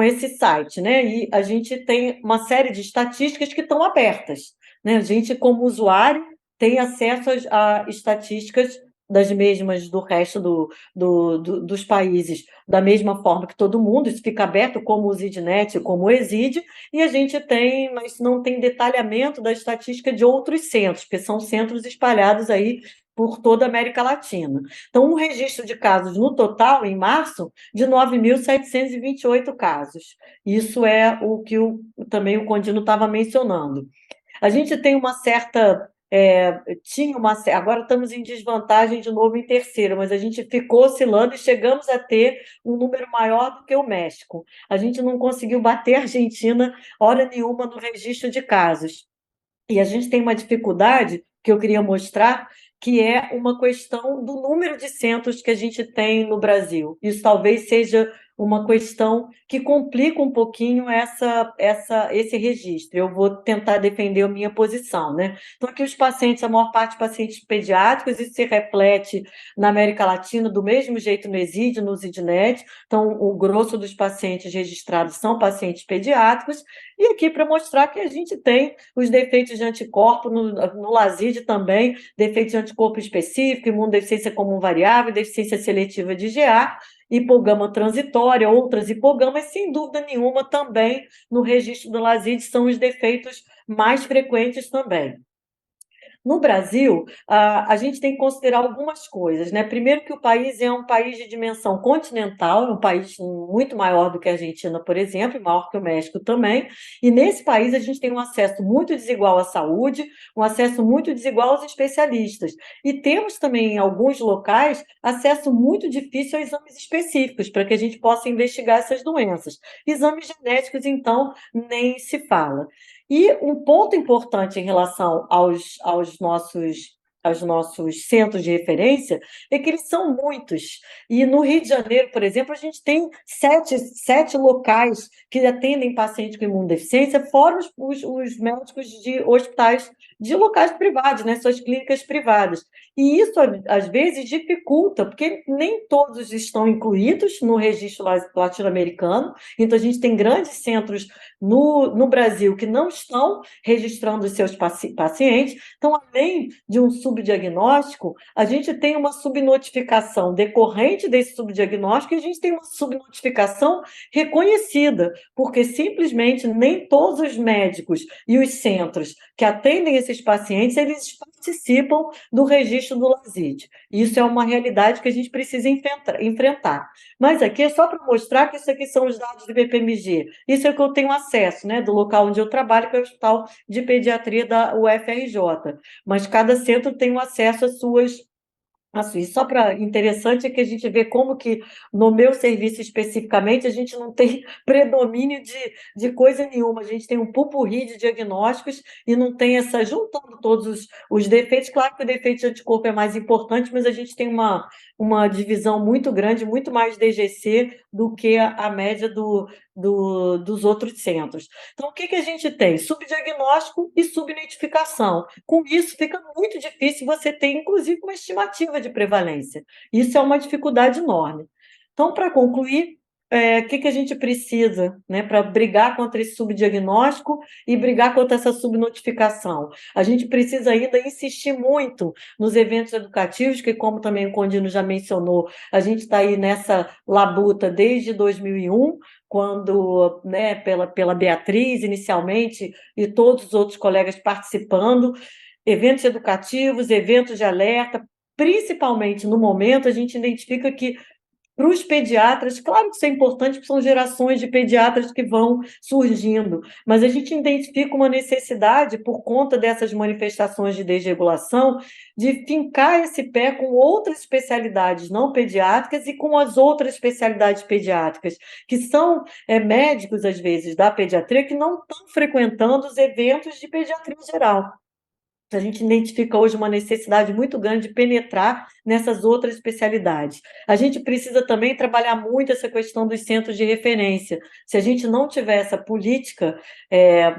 esse site, né? E a gente tem uma série de estatísticas que estão abertas, né? A gente, como usuário, tem acesso a estatísticas das mesmas do resto dos países, da mesma forma que todo mundo, isso fica aberto como o ZidNet, como o ESID, e a gente tem, mas não tem detalhamento da estatística de outros centros, porque são centros espalhados aí por toda a América Latina. Então, um registro de casos no total, em março, de 9.728 casos. Isso é o que também o Condino estava mencionando. A gente tem uma certa... agora estamos em desvantagem de novo em terceiro, mas a gente ficou oscilando e chegamos a ter um número maior do que o México. A gente não conseguiu bater a Argentina hora nenhuma no registro de casos. E a gente tem uma dificuldade que eu queria mostrar, que é uma questão do número de centros que a gente tem no Brasil. Isso talvez seja uma questão que complica um pouquinho esse registro. Eu vou tentar defender a minha posição, né? Então, aqui os pacientes, a maior parte de pacientes pediátricos, isso se reflete na América Latina do mesmo jeito no ESID, no ZidNet. Então, o grosso dos pacientes registrados são pacientes pediátricos. E aqui para mostrar que a gente tem os defeitos de anticorpo no LASID também, defeitos de anticorpo específico, imunodeficiência comum variável, deficiência seletiva de IgA, hipogama transitória, outras hipogamas, sem dúvida nenhuma, também no registro do LASID são os defeitos mais frequentes também. No Brasil, a gente tem que considerar algumas coisas, né? Primeiro, que o país é um país de dimensão continental, é um país muito maior do que a Argentina, por exemplo, e maior que o México também, e nesse país a gente tem um acesso muito desigual à saúde, um acesso muito desigual aos especialistas, e temos também, em alguns locais, acesso muito difícil a exames específicos, para que a gente possa investigar essas doenças. Exames genéticos, então, nem se fala. E um ponto importante em relação aos nossos centros de referência é que eles são muitos. E no Rio de Janeiro, por exemplo, a gente tem sete locais que atendem pacientes com imunodeficiência, fora os médicos de hospitais de locais privados, né, suas clínicas privadas. E isso, às vezes, dificulta, porque nem todos estão incluídos no registro latino-americano. Então, a gente tem grandes centros no Brasil que não estão registrando os seus pacientes. Então, além de um subdiagnóstico, a gente tem uma subnotificação decorrente desse subdiagnóstico e a gente tem uma subnotificação reconhecida, porque simplesmente nem todos os médicos e os centros que atendem esses pacientes, eles participam do registro do LASID. Isso é uma realidade que a gente precisa enfrentar. Mas aqui é só para mostrar que isso aqui são os dados do BPMG. Isso é o que eu tenho acesso, né, do local onde eu trabalho, que é o Hospital de Pediatria da UFRJ. Mas cada centro tem um acesso às suas. Assim, só para interessante é que a gente vê como que no meu serviço especificamente a gente não tem predomínio de coisa nenhuma, a gente tem um pupurri de diagnósticos e não tem essa, juntando todos os defeitos, claro que o defeito de anticorpo é mais importante, mas a gente tem uma divisão muito grande, muito mais DGC do que a média dos outros centros. Então, o que a gente tem? Subdiagnóstico e subnotificação. Com isso, fica muito difícil você ter, inclusive, uma estimativa de prevalência. Isso é uma dificuldade enorme. Então, para concluir, o que a gente precisa, né, para brigar contra esse subdiagnóstico e brigar contra essa subnotificação? A gente precisa ainda insistir muito nos eventos educativos, que, como também o Condino já mencionou, a gente está aí nessa labuta desde 2001, quando, né, pela Beatriz, inicialmente, e todos os outros colegas participando, eventos educativos, eventos de alerta, principalmente no momento, a gente identifica que para os pediatras, claro que isso é importante, porque são gerações de pediatras que vão surgindo, mas a gente identifica uma necessidade, por conta dessas manifestações de desregulação, de fincar esse pé com outras especialidades não pediátricas e com as outras especialidades pediátricas, que são médicos, às vezes, da pediatria, que não estão frequentando os eventos de pediatria geral. A gente identifica hoje uma necessidade muito grande de penetrar nessas outras especialidades. A gente precisa também trabalhar muito essa questão dos centros de referência. Se a gente não tiver essa política,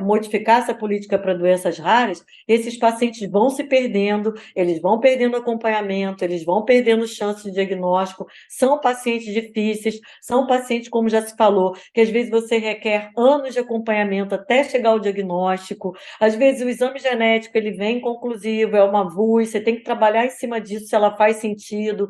modificar essa política para doenças raras, esses pacientes vão se perdendo, eles vão perdendo acompanhamento, eles vão perdendo chance de diagnóstico, são pacientes difíceis, são pacientes, como já se falou, que às vezes você requer anos de acompanhamento até chegar ao diagnóstico, às vezes o exame genético ele vem inconclusivo, é uma VUS, você tem que trabalhar em cima disso, se ela faz sentido,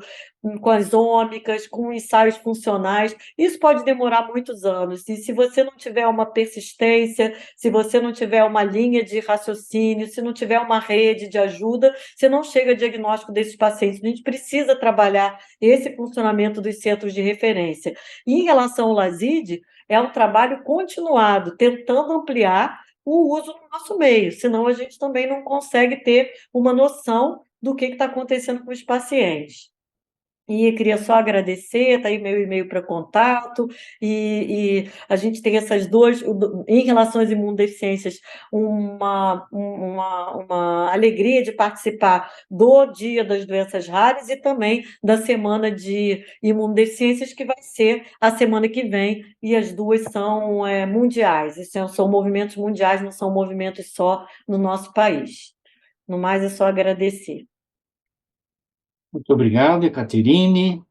com as ômicas, com ensaios funcionais, isso pode demorar muitos anos, e se você não tiver uma persistência, se você não tiver uma linha de raciocínio, se não tiver uma rede de ajuda, você não chega a diagnóstico desses pacientes. A gente precisa trabalhar esse funcionamento dos centros de referência. E em relação ao LASID, é um trabalho continuado, tentando ampliar o uso no nosso meio, senão a gente também não consegue ter uma noção do que está acontecendo com os pacientes. E eu queria só agradecer, está aí meu e-mail para contato, e a gente tem essas duas, em relação às imunodeficiências, uma alegria de participar do Dia das Doenças Raras e também da Semana de Imunodeficiências, que vai ser a semana que vem, e as duas são mundiais, são movimentos mundiais, não são movimentos só no nosso país. No mais, é só agradecer. Muito obrigado, Caterine.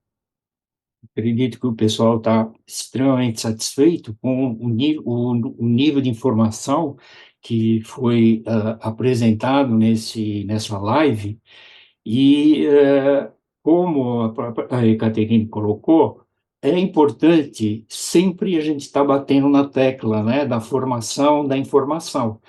Acredito que o pessoal está extremamente satisfeito com o nível de informação que foi apresentado nessa live, e como a própria Caterine colocou, é importante sempre a gente estar batendo na tecla, né, da formação da informação.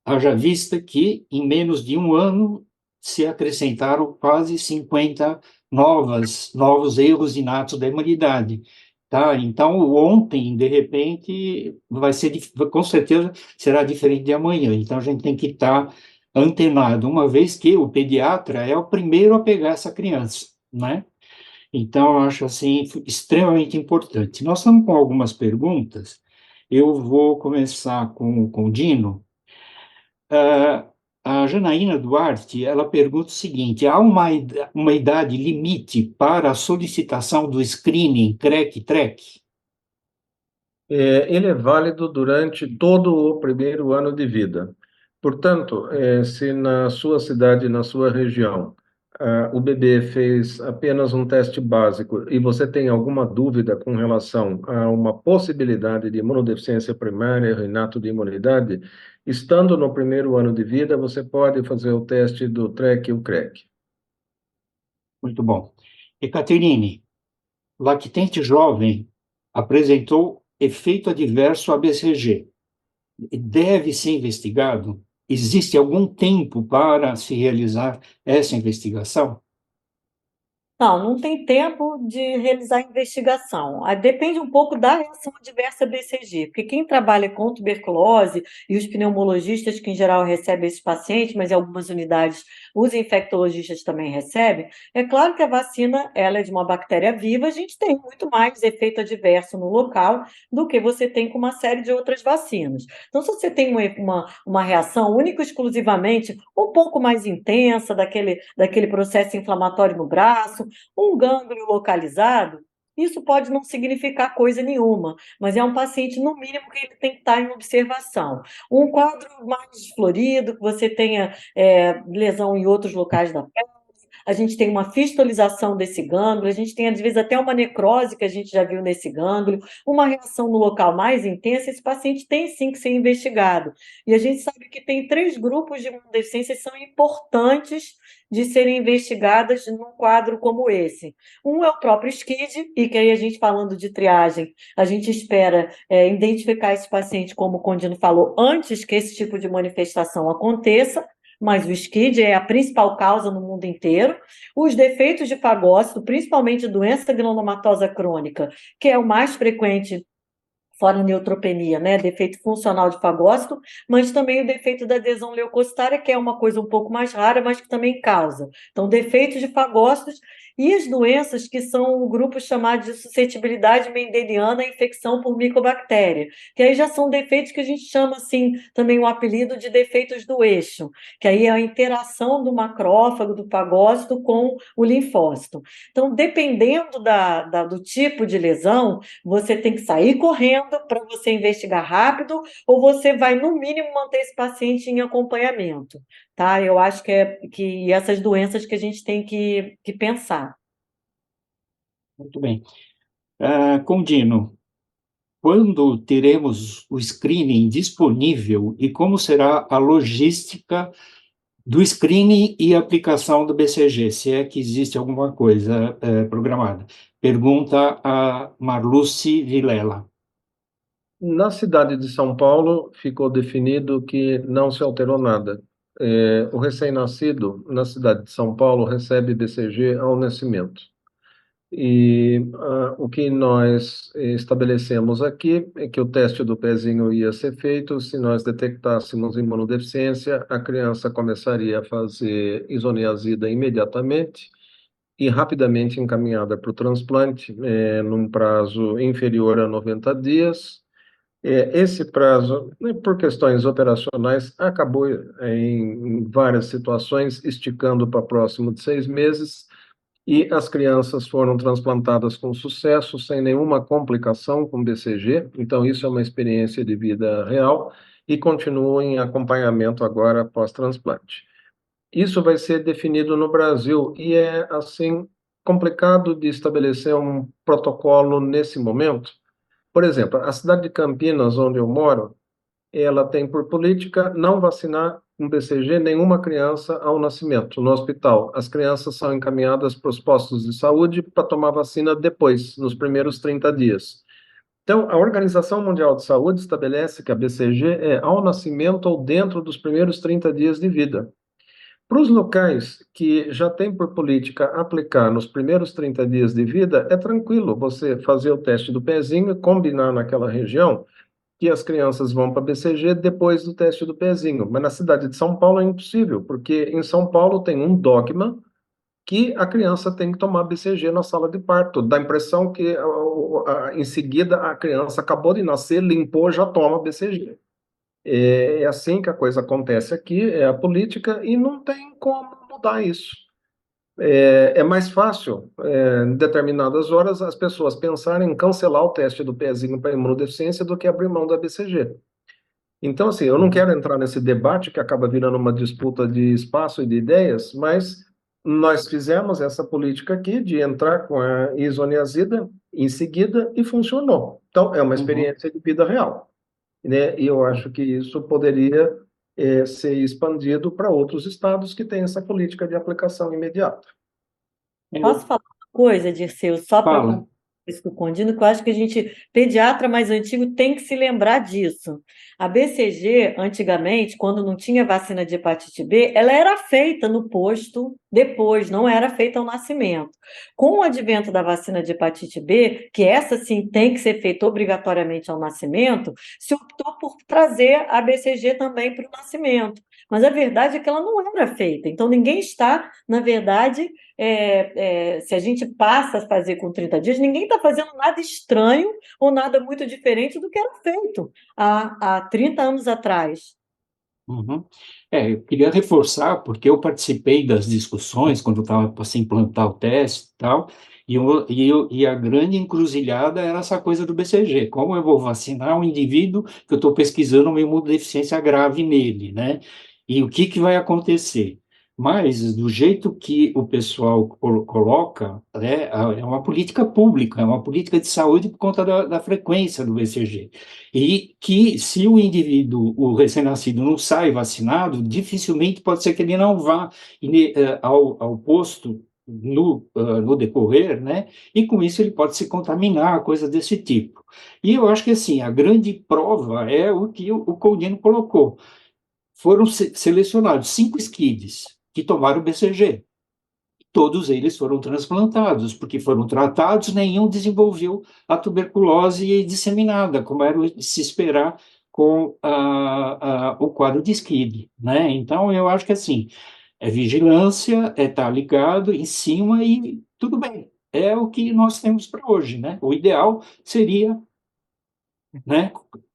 Haja vista que, em menos de um ano, se acrescentaram quase 50 novos erros inatos da humanidade. Tá? Então, ontem, de repente, com certeza, será diferente de amanhã. Então, a gente tem que estar antenado, uma vez que o pediatra é o primeiro a pegar essa criança, né? Então, eu acho, assim, extremamente importante. Nós estamos com algumas perguntas. Eu vou começar com o Dino. A Janaína Duarte, ela pergunta o seguinte: há uma idade limite para a solicitação do screening CREC-TREC? Ele é válido durante todo o primeiro ano de vida. Portanto, se na sua cidade, na sua região, o bebê fez apenas um teste básico e você tem alguma dúvida com relação a uma possibilidade de imunodeficiência primária, reinato de imunidade, estando no primeiro ano de vida, você pode fazer o teste do TREC e o CREC. Muito bom. Ekaterine, lactente jovem apresentou efeito adverso ABCG. Deve ser investigado? Existe algum tempo para se realizar essa investigação? Não tem tempo de realizar a investigação. Depende um pouco da reação adversa BCG, porque quem trabalha com tuberculose e os pneumologistas, que em geral recebem esses pacientes, mas em algumas unidades os infectologistas também recebem, é claro que a vacina ela é de uma bactéria viva, a gente tem muito mais efeito adverso no local do que você tem com uma série de outras vacinas. Então, se você tem uma reação única e exclusivamente um pouco mais intensa daquele processo inflamatório no braço, um gânglio localizado, isso pode não significar coisa nenhuma, mas é um paciente, no mínimo, que ele tem que estar em observação. Um quadro mais florido, que você tenha lesão em outros locais da pele, a gente tem uma fistolização desse gânglio, a gente tem, às vezes, até uma necrose que a gente já viu nesse gânglio, uma reação no local mais intensa, esse paciente tem sim que ser investigado. E a gente sabe que tem 3 grupos de imunodeficiências que são importantes de serem investigadas num quadro como esse. Um é o próprio SCID, e que aí a gente, falando de triagem, a gente espera identificar esse paciente, como o Condino falou, antes que esse tipo de manifestação aconteça, mas o SCID é a principal causa no mundo inteiro. Os defeitos de fagócito, principalmente doença granulomatosa crônica, que é o mais frequente fora a neutropenia, né, defeito funcional de fagócito, mas também o defeito da adesão leucocitária, que é uma coisa um pouco mais rara, mas que também causa. Então, defeitos de fagócitos e as doenças que são o grupo chamado de suscetibilidade mendeliana à infecção por micobactéria, que aí já são defeitos que a gente chama, assim, também o apelido de defeitos do eixo, que aí é a interação do macrófago, do fagócito com o linfócito. Então, dependendo do tipo de lesão, você tem que sair correndo para você investigar rápido, ou você vai, no mínimo, manter esse paciente em acompanhamento, tá? Eu acho que essas doenças que a gente tem que pensar. Muito bem. Condino, quando teremos o screening disponível e como será a logística do screening e aplicação do BCG, se é que existe alguma coisa programada? Pergunta a Marluce Vilela. Na cidade de São Paulo, ficou definido que não se alterou nada. O recém-nascido, na cidade de São Paulo, recebe BCG ao nascimento. E o que nós estabelecemos aqui é que o teste do pezinho ia ser feito. Se nós detectássemos imunodeficiência, a criança começaria a fazer isoniazida imediatamente e rapidamente encaminhada para o transplante, num prazo inferior a 90 dias. Esse prazo, né, por questões operacionais, acabou em várias situações esticando para próximo de 6 meses, e as crianças foram transplantadas com sucesso, sem nenhuma complicação com BCG. Então, isso é uma experiência de vida real e continua em acompanhamento agora pós-transplante. Isso vai ser definido no Brasil e é, assim, complicado de estabelecer um protocolo nesse momento. Por exemplo, a cidade de Campinas, onde eu moro, ela tem por política não vacinar com BCG nenhuma criança ao nascimento no hospital. As crianças são encaminhadas para os postos de saúde para tomar vacina depois, nos primeiros 30 dias. Então, a Organização Mundial de Saúde estabelece que a BCG é ao nascimento ou dentro dos primeiros 30 dias de vida. Para os locais que já têm por política aplicar nos primeiros 30 dias de vida, é tranquilo você fazer o teste do pezinho e combinar naquela região que as crianças vão para BCG depois do teste do pezinho. Mas na cidade de São Paulo é impossível, porque em São Paulo tem um dogma que a criança tem que tomar BCG na sala de parto. Dá a impressão que em seguida a criança acabou de nascer, limpou, já toma BCG. É assim que a coisa acontece aqui, é a política, e não tem como mudar isso. É mais fácil, em determinadas horas, as pessoas pensarem em cancelar o teste do pezinho para imunodeficiência do que abrir mão da BCG. Então, assim, eu não quero entrar nesse debate que acaba virando uma disputa de espaço e de ideias, mas Nós fizemos essa política aqui de entrar com a isoniazida em seguida e funcionou. Então, é uma experiência de vida real, né? E eu acho que isso poderia ser expandido para outros estados que têm essa política de aplicação imediata. Posso falar uma coisa, Dirceu, só para Fala. isso do Condino, que eu acho que a gente, pediatra mais antigo, tem que se lembrar disso. A BCG, antigamente, quando não tinha vacina de hepatite B, ela era feita no posto depois, não era feita ao nascimento. Com o advento da vacina de hepatite B, que essa sim tem que ser feita obrigatoriamente ao nascimento, se optou por trazer a BCG também para o nascimento. Mas a verdade é que ela não era feita. Então, ninguém está, na verdade, se a gente passa a fazer com 30 dias, ninguém está fazendo nada estranho ou nada muito diferente do que era feito há 30 anos atrás. Uhum. Eu queria reforçar, porque eu participei das discussões quando estava para se implantar o teste e tal, e a grande encruzilhada era essa coisa do BCG. Como eu vou vacinar um indivíduo que eu estou pesquisando uma imunodeficiência grave nele, né? E o que vai acontecer? Mas, do jeito que o pessoal coloca, né, é uma política pública, é uma política de saúde por conta da frequência do BCG. E que, se o indivíduo, o recém-nascido, não sai vacinado, dificilmente pode ser que ele não vá ao posto no decorrer, né? E com isso ele pode se contaminar, coisas desse tipo. E eu acho que, assim, a grande prova é o que o Coutinho colocou. Foram selecionados 5 esquides que tomaram o BCG. Todos eles foram transplantados, porque foram tratados, nenhum desenvolveu a tuberculose disseminada, como era de se esperar com o quadro de SCID, né? Então, eu acho que, assim, é vigilância, é estar ligado em cima e tudo bem. É o que nós temos para hoje, né? O ideal seria, né,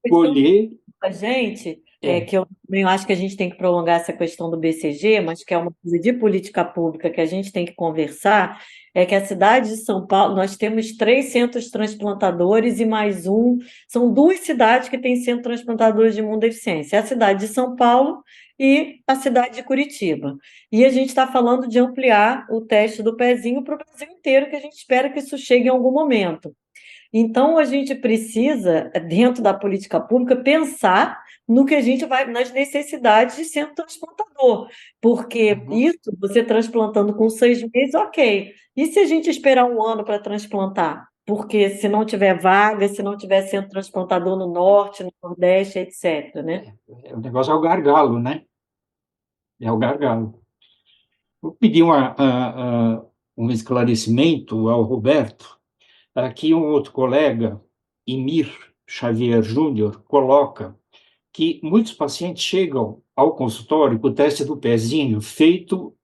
colher... A gente, É, que eu também acho que a gente tem que prolongar essa questão do BCG, mas que é uma coisa de política pública que a gente tem que conversar, é que a cidade de São Paulo, nós temos 3 centros transplantadores e mais um, são 2 cidades que têm centro transplantadores de imunodeficiência, a cidade de São Paulo e a cidade de Curitiba. E a gente está falando de ampliar o teste do pezinho para o Brasil inteiro, que a gente espera que isso chegue em algum momento. Então, a gente precisa, dentro da política pública, pensar no que a gente vai, nas necessidades de ser um transplantador, porque isso, você transplantando com 6 meses, ok. E se a gente esperar um ano para transplantar? Porque se não tiver vaga, se não tiver centro transplantador no norte, no nordeste, etc., né? o negócio é o gargalo, né? É o gargalo. Vou pedir um esclarecimento ao Roberto. Aqui um outro colega, Emir Xavier Júnior, coloca que muitos pacientes chegam ao consultório com o teste do pezinho feito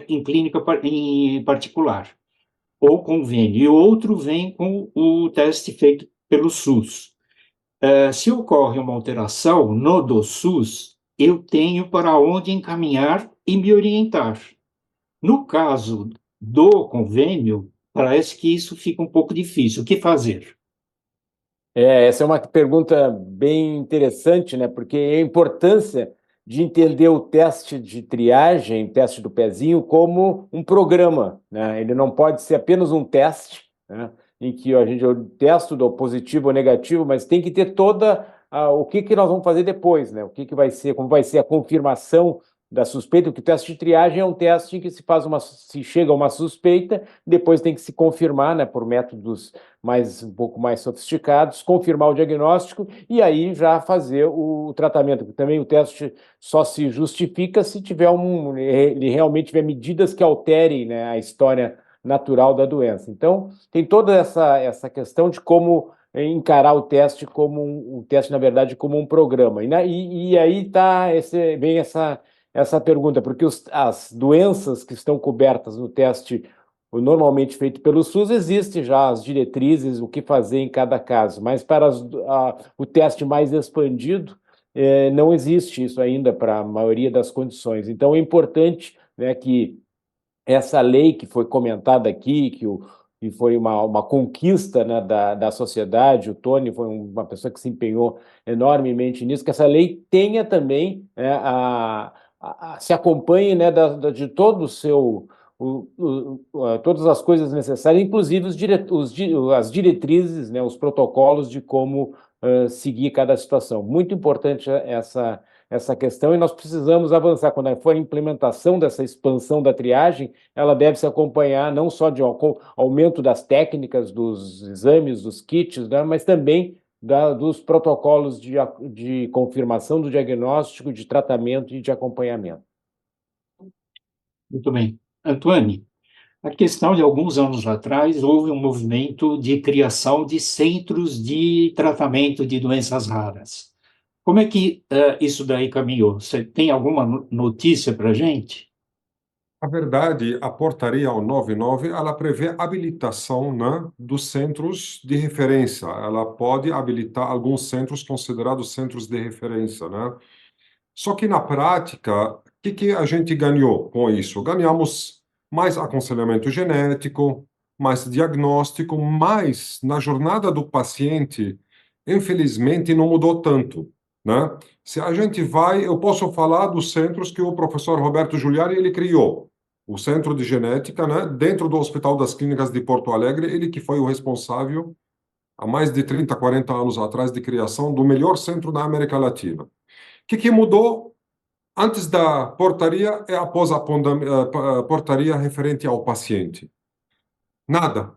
em clínica em particular, ou convênio, e outro vem com o teste feito pelo SUS. Se ocorre uma alteração no do SUS, eu tenho para onde encaminhar e me orientar. No caso do convênio, parece que isso fica um pouco difícil. O que fazer? Essa é uma pergunta bem interessante, né? Porque a importância de entender o teste de triagem, teste do pezinho, como um programa, né? Ele não pode ser apenas um teste, né? Em que a gente testa do positivo ou negativo, mas tem que ter toda o que nós vamos fazer depois, né? O que vai ser, como vai ser a confirmação da suspeita, porque o teste de triagem é um teste em que se chega a uma suspeita, depois tem que se confirmar, né, por métodos um pouco mais sofisticados, confirmar o diagnóstico e aí já fazer o tratamento. Também o teste só se justifica se tiver ele realmente tiver medidas que alterem, né, a história natural da doença. Então, tem toda essa questão de como encarar o teste como um teste, na verdade, como um programa. E aí vem essa pergunta, porque as doenças que estão cobertas no teste normalmente feito pelo SUS, existem já as diretrizes, o que fazer em cada caso, mas para o teste mais expandido, não existe isso ainda para a maioria das condições. Então, é importante, né, que essa lei que foi comentada aqui, que foi uma conquista, né, da sociedade, o Tony foi uma pessoa que se empenhou enormemente nisso, que essa lei tenha também, né, se acompanhe, né, de todo todas as coisas necessárias, inclusive as diretrizes, né, os protocolos de como seguir cada situação. Muito importante essa questão, e nós precisamos avançar. Quando for a implementação dessa expansão da triagem, ela deve se acompanhar não só de aumento das técnicas, dos exames, dos kits, né, mas também dos protocolos de confirmação do diagnóstico, de tratamento e de acompanhamento. Muito bem. Antoine, a questão de alguns anos atrás, houve um movimento de criação de centros de tratamento de doenças raras. Como é que isso daí caminhou? Você tem alguma notícia para a gente? Na verdade, a portaria 199, ela prevê habilitação, né, dos centros de referência. Ela pode habilitar alguns centros considerados centros de referência, né? Só que na prática, o que a gente ganhou com isso? Ganhamos mais aconselhamento genético, mais diagnóstico, mas na jornada do paciente, infelizmente, não mudou tanto, né? Se a gente vai, eu posso falar dos centros que o professor Roberto Giuliani ele criou. O Centro de Genética, né, dentro do Hospital das Clínicas de Porto Alegre, ele que foi o responsável, há mais de 30, 40 anos atrás, de criação do melhor centro da América Latina. O que mudou antes da portaria e após a portaria referente ao paciente? Nada.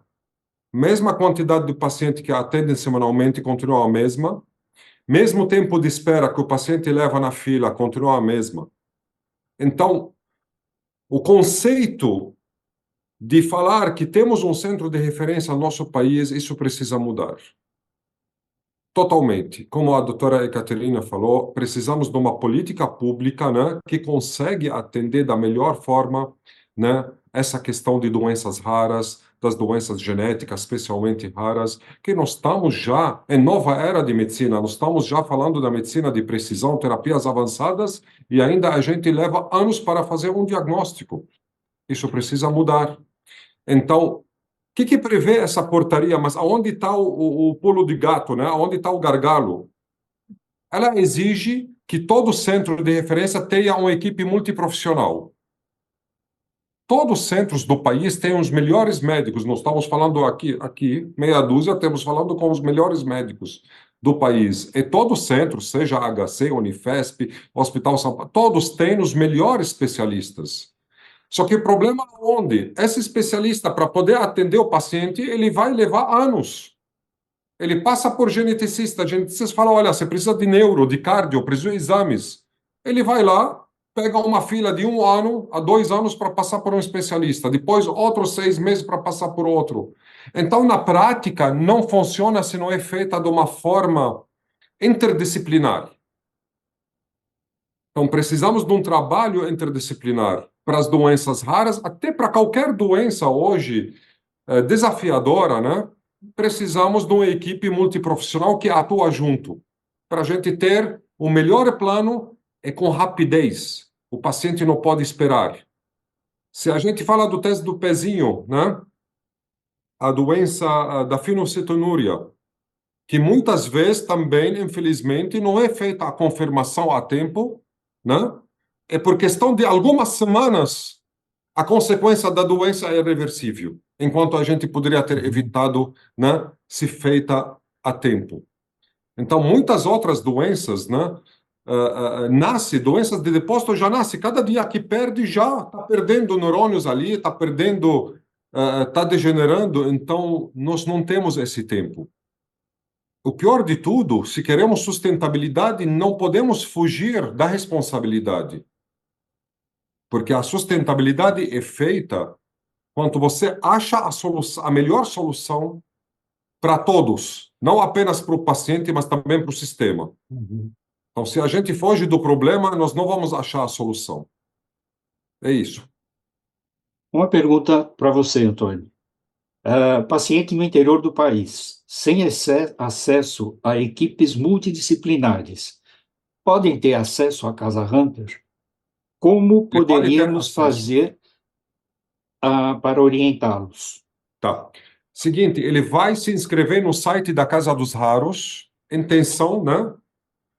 Mesma quantidade de paciente que atendem semanalmente continua a mesma. Mesmo tempo de espera que o paciente leva na fila continua a mesma. Então, o conceito de falar que temos um centro de referência no nosso país, isso precisa mudar. Totalmente. Como a doutora Ekaterina falou, precisamos de uma política pública, né, que consegue atender da melhor forma, né, essa questão de doenças raras, das doenças genéticas, especialmente raras, que nós estamos já em nova era de medicina, nós estamos já falando da medicina de precisão, terapias avançadas, e ainda a gente leva anos para fazer um diagnóstico. Isso precisa mudar. Então, o que prevê essa portaria? Mas aonde está o pulo de gato, né? Aonde está o gargalo? Ela exige que todo centro de referência tenha uma equipe multiprofissional. Todos os centros do país têm os melhores médicos. Nós estamos falando aqui meia dúzia, temos falando com os melhores médicos do país. E todos os centros, seja HC, Unifesp, Hospital São Paulo, todos têm os melhores especialistas. Só que o problema é onde? Esse especialista, para poder atender o paciente, ele vai levar anos. Ele passa por geneticista fala, olha, você precisa de neuro, de cardio, precisa de exames. Ele vai lá, pega uma fila de 1 ano a 2 anos para passar por um especialista, depois outros 6 meses para passar por outro. Então, na prática, não funciona se não é feita de uma forma interdisciplinar. Então, precisamos de um trabalho interdisciplinar para as doenças raras, até para qualquer doença hoje desafiadora, né? Precisamos de uma equipe multiprofissional que atua junto, para a gente ter o melhor plano e com rapidez. O paciente não pode esperar. Se a gente fala do teste do pezinho, né? A doença da fenilcetonúria, que muitas vezes também, infelizmente, não é feita a confirmação a tempo, né? É por questão de algumas semanas, a consequência da doença é irreversível, enquanto a gente poderia ter evitado, né, se feita a tempo. Então, muitas outras doenças, né, doenças de depósito já nasce, cada dia que perde já está perdendo neurônios ali, está perdendo, está degenerando, então nós não temos esse tempo. O pior de tudo, se queremos sustentabilidade, não podemos fugir da responsabilidade. Porque a sustentabilidade é feita quando você acha a melhor solução para todos, não apenas para o paciente, mas também para o sistema. Então, se a gente foge do problema, nós não vamos achar a solução. É isso. Uma pergunta para você, Antônio. Paciente no interior do país, sem acesso a equipes multidisciplinares, podem ter acesso à Casa Hunter? Como poderíamos fazer para orientá-los? Tá. Seguinte, ele vai se inscrever no site da Casa dos Raros, intenção, né?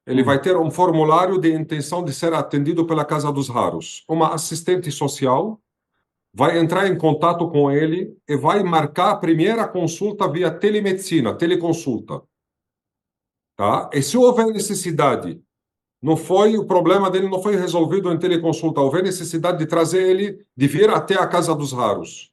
Ele vai ter um formulário de intenção de ser atendido pela Casa dos Raros. Uma assistente social vai entrar em contato com ele e vai marcar a primeira consulta via telemedicina, teleconsulta. Tá? E se houver necessidade, o problema dele não foi resolvido em teleconsulta, houver necessidade de trazer ele, de vir até a Casa dos Raros.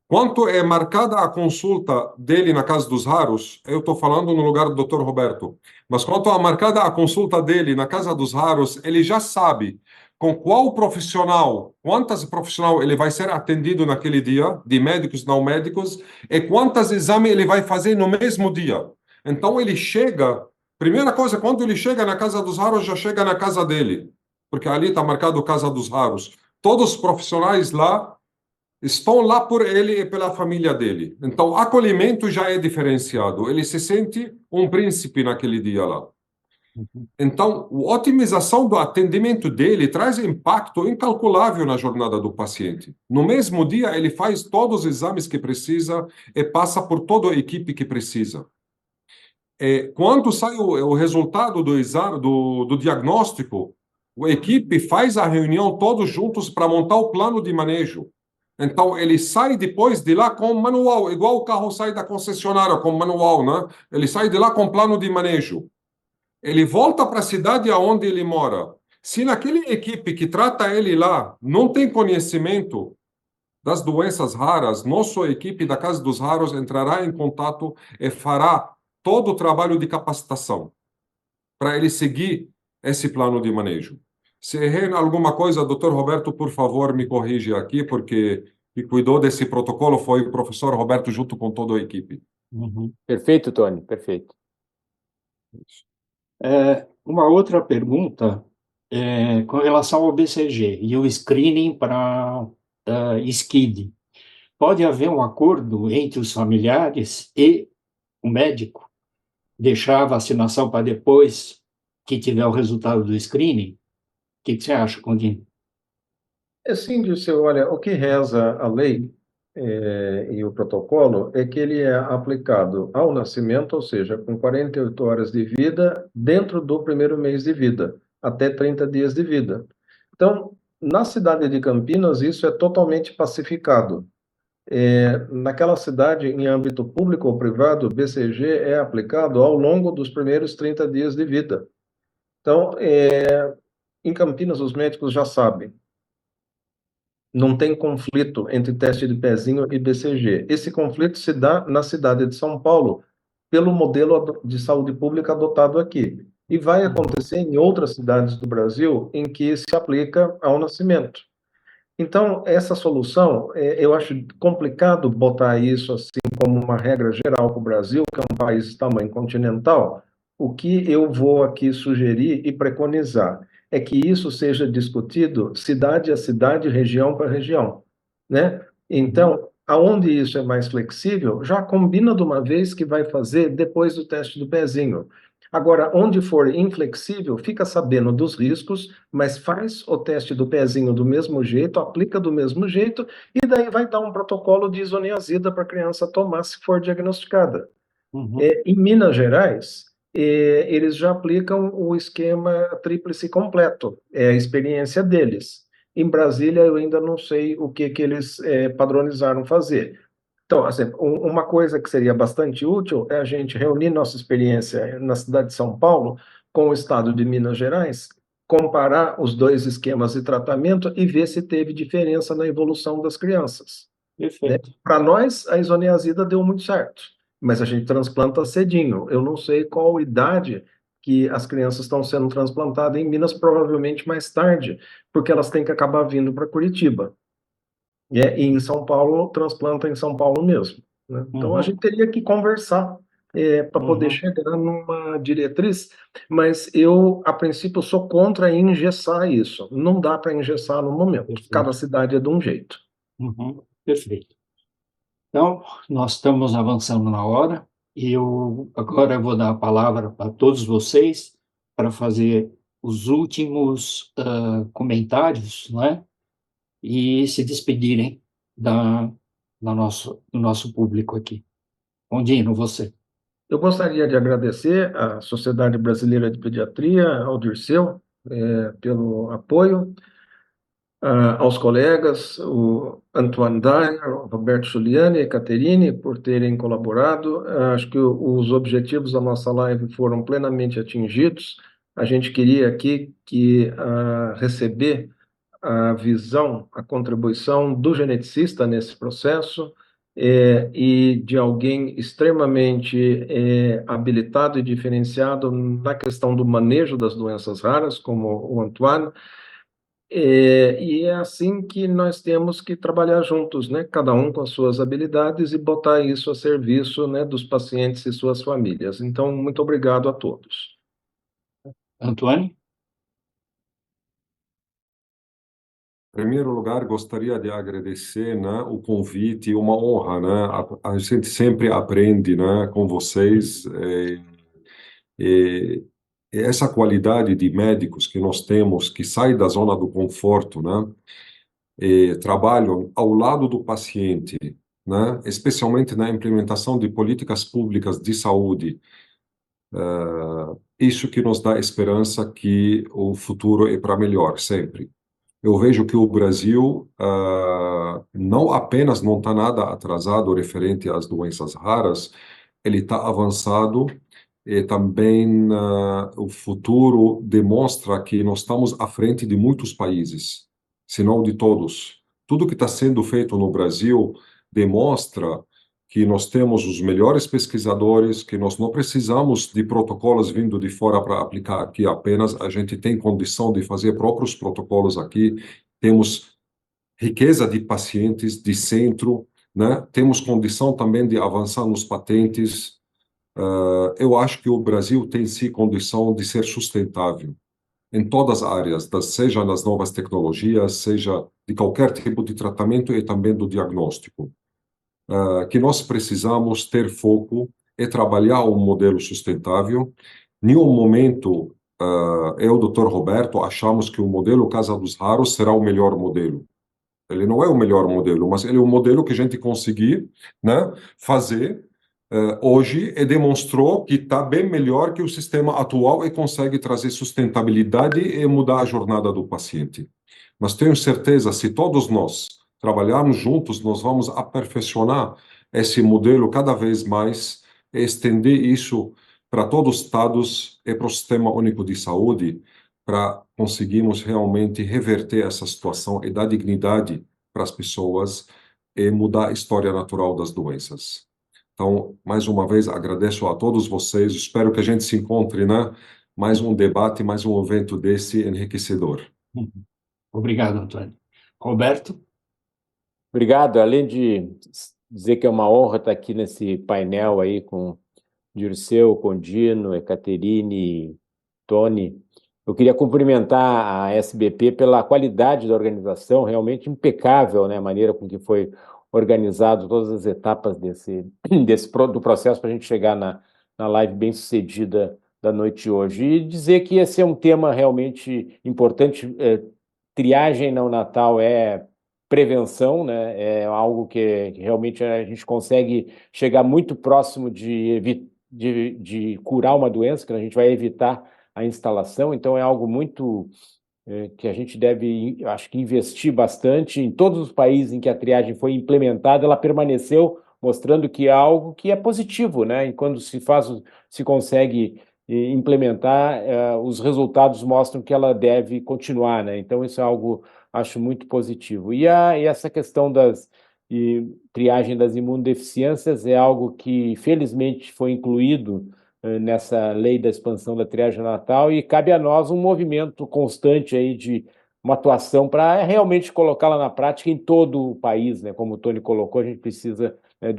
Quanto é marcada a consulta dele na Casa dos Raros, eu estou falando no lugar do Dr. Roberto, mas quanto a marcada a consulta dele na Casa dos Raros, ele já sabe com qual profissional, quantas profissional ele vai ser atendido naquele dia, de médicos, não médicos, e quantos exames ele vai fazer no mesmo dia. Então ele chega, primeira coisa, quando ele chega na Casa dos Raros, já chega na casa dele, porque ali está marcado Casa dos Raros. Todos os profissionais lá estão lá por ele e pela família dele. Então, o acolhimento já é diferenciado. Ele se sente um príncipe naquele dia lá. Então, a otimização do atendimento dele traz impacto incalculável na jornada do paciente. No mesmo dia, ele faz todos os exames que precisa e passa por toda a equipe que precisa. Quando sai o resultado do exame, do diagnóstico, a equipe faz a reunião todos juntos para montar o plano de manejo. Então, ele sai depois de lá com manual, igual o carro sai da concessionária com manual, né? Ele sai de lá com plano de manejo. Ele volta para a cidade onde ele mora. Se naquela equipe que trata ele lá não tem conhecimento das doenças raras, nossa equipe da Casa dos Raros entrará em contato e fará todo o trabalho de capacitação para ele seguir esse plano de manejo. Se errei em alguma coisa, doutor Roberto, por favor, me corrija aqui, porque quem cuidou desse protocolo foi o professor Roberto junto com toda a equipe. Perfeito, Tony, perfeito. Uma outra pergunta com relação ao BCG e o screening para SCID. Pode haver um acordo entre os familiares e o médico? Deixar a vacinação para depois que tiver o resultado do screening? O que você acha, Condino? Assim, Dirceu, olha, o que reza a lei e o protocolo é que ele é aplicado ao nascimento, ou seja, com 48 horas de vida, dentro do primeiro mês de vida, até 30 dias de vida. Então, na cidade de Campinas, isso é totalmente pacificado. Naquela cidade, em âmbito público ou privado, o BCG é aplicado ao longo dos primeiros 30 dias de vida. Então, em Campinas, os médicos já sabem. Não tem conflito entre teste de pezinho e BCG. Esse conflito se dá na cidade de São Paulo, pelo modelo de saúde pública adotado aqui. E vai acontecer em outras cidades do Brasil em que se aplica ao nascimento. Então, essa solução, eu acho complicado botar isso assim como uma regra geral para o Brasil, que é um país de tamanho continental. O que eu vou aqui sugerir e preconizar é que isso seja discutido cidade a cidade, região para região, né? Então, aonde isso é mais flexível, já combina de uma vez que vai fazer depois do teste do pezinho. Agora, onde for inflexível, fica sabendo dos riscos, mas faz o teste do pezinho do mesmo jeito, aplica do mesmo jeito, e daí vai dar um protocolo de isoniazida para a criança tomar se for diagnosticada. Em Minas Gerais, eles já aplicam o esquema tríplice completo, é a experiência deles. Em Brasília, eu ainda não sei o que eles padronizaram fazer. Então, assim, uma coisa que seria bastante útil é a gente reunir nossa experiência na cidade de São Paulo com o estado de Minas Gerais, comparar os dois esquemas de tratamento e ver se teve diferença na evolução das crianças. Perfeito. Para nós, a isoniazida deu muito certo, mas a gente transplanta cedinho. Eu não sei qual idade que as crianças estão sendo transplantadas em Minas, provavelmente mais tarde, porque elas têm que acabar vindo para Curitiba. E em São Paulo, transplanta em São Paulo mesmo, né? Então, a gente teria que conversar para poder chegar numa diretriz, mas eu, a princípio, sou contra engessar isso. Não dá para engessar no momento. Perfeito. Cada cidade é de um jeito. Perfeito. Então, nós estamos avançando na hora e eu agora vou dar a palavra para todos vocês para fazer os últimos comentários, não é? E se despedirem do nosso público aqui. Condino, você. Eu gostaria de agradecer à Sociedade Brasileira de Pediatria, ao Dirceu, pelo apoio. aos colegas, o Antoine Dyer, o Roberto Giuliani e a Caterine, por terem colaborado. Acho que os objetivos da nossa live foram plenamente atingidos. A gente queria aqui receber a visão, a contribuição do geneticista nesse processo, e de alguém extremamente habilitado e diferenciado na questão do manejo das doenças raras, como o Antoine. E é assim que nós temos que trabalhar juntos, né? Cada um com as suas habilidades e botar isso a serviço, né, dos pacientes e suas famílias. Então, muito obrigado a todos. Antoine? Em primeiro lugar, gostaria de agradecer, né, o convite, uma honra, né? A gente sempre aprende, né, com vocês, e essa qualidade de médicos que nós temos, que sai da zona do conforto, né, e trabalham ao lado do paciente, né, especialmente na implementação de políticas públicas de saúde. Isso que nos dá esperança que o futuro é para melhor, sempre. Eu vejo que o Brasil não apenas não está nada atrasado referente às doenças raras, ele está avançado e também o futuro demonstra que nós estamos à frente de muitos países, se não de todos. Tudo que está sendo feito no Brasil demonstra que nós temos os melhores pesquisadores, que nós não precisamos de protocolos vindo de fora para aplicar aqui apenas, a gente tem condição de fazer próprios protocolos aqui, temos riqueza de pacientes, de centro, né? Temos condição também de avançar nos patentes. Eu acho que o Brasil tem sim condição de ser sustentável em todas as áreas, seja nas novas tecnologias, seja de qualquer tipo de tratamento e também do diagnóstico. Que nós precisamos ter foco e trabalhar um modelo sustentável. Em nenhum momento, eu e o Dr. Roberto achamos que o modelo Casa dos Raros será o melhor modelo. Ele não é o melhor modelo, mas ele é o modelo que a gente conseguir, né, fazer hoje e demonstrou que está bem melhor que o sistema atual e consegue trazer sustentabilidade e mudar a jornada do paciente. Mas tenho certeza, se todos nós trabalharmos juntos, nós vamos aperfeiçoar esse modelo cada vez mais e estender isso para todos os estados e para o Sistema Único de Saúde, para conseguirmos realmente reverter essa situação e dar dignidade para as pessoas e mudar a história natural das doenças. Então, mais uma vez, agradeço a todos vocês. Espero que a gente se encontre, né? Mais um debate, mais um evento desse enriquecedor. Obrigado, Antônio. Roberto? Obrigado. Além de dizer que é uma honra estar aqui nesse painel aí com Dirceu, Condino, Caterine, Tony, eu queria cumprimentar a SBP pela qualidade da organização, realmente impecável, né? A maneira com que foi organizado todas as etapas do processo para a gente chegar na live bem sucedida da noite de hoje. E dizer que esse é um tema realmente importante. Triagem neonatal é prevenção, né? É algo que realmente a gente consegue chegar muito próximo de curar uma doença, que a gente vai evitar a instalação. Então é algo muito que a gente deve, acho que, investir bastante. Em todos os países em que a triagem foi implementada, ela permaneceu, mostrando que é algo que é positivo, né? E quando se consegue implementar, os resultados mostram que ela deve continuar, né? Então isso é algo, acho, muito positivo. E essa questão triagem das imunodeficiências é algo que, felizmente, foi incluído nessa lei da expansão da triagem neonatal, e cabe a nós um movimento constante aí de uma atuação para realmente colocá-la na prática em todo o país, né? Como o Tony colocou, a gente precisa, né,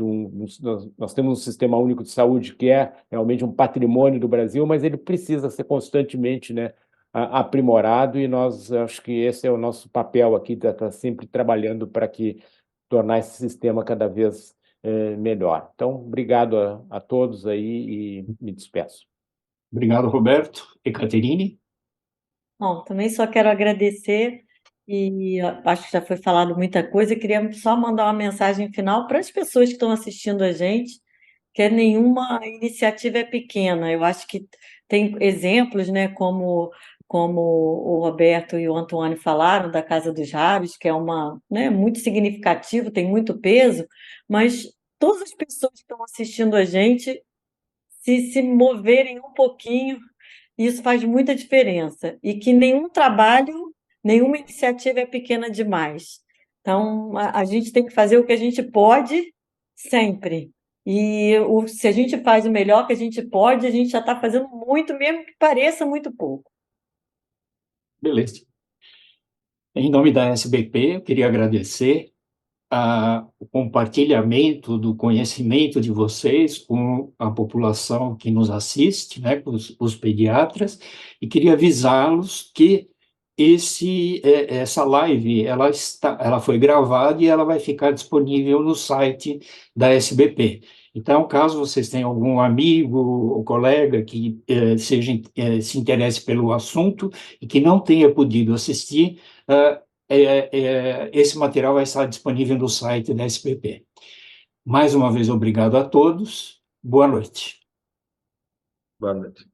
nós temos um sistema único de saúde que é realmente um patrimônio do Brasil, mas ele precisa ser constantemente, né, aprimorado, e acho que esse é o nosso papel aqui, tá sempre trabalhando para tornar esse sistema cada vez melhor. Então, obrigado a todos aí e me despeço. Obrigado, Roberto. E Caterine? Bom, também só quero agradecer, e acho que já foi falado muita coisa. Queria só mandar uma mensagem final para as pessoas que estão assistindo a gente, que nenhuma iniciativa é pequena. Eu acho que tem exemplos, né, como o Roberto e o Antônio falaram, da Casa dos Raros, que é né, muito significativo, tem muito peso, mas todas as pessoas que estão assistindo a gente, se moverem um pouquinho, isso faz muita diferença. E que nenhum trabalho, nenhuma iniciativa é pequena demais. Então, a gente tem que fazer o que a gente pode sempre. E se a gente faz o melhor que a gente pode, a gente já está fazendo muito, mesmo que pareça muito pouco. Beleza. Em nome da SBP, eu queria agradecer o compartilhamento do conhecimento de vocês com a população que nos assiste, né, com os pediatras, e queria avisá-los que essa live ela foi gravada e ela vai ficar disponível no site da SBP. Então, caso vocês tenham algum amigo ou colega que se interesse pelo assunto e que não tenha podido assistir, esse material vai estar disponível no site da SBP. Mais uma vez, obrigado a todos. Boa noite. Boa noite.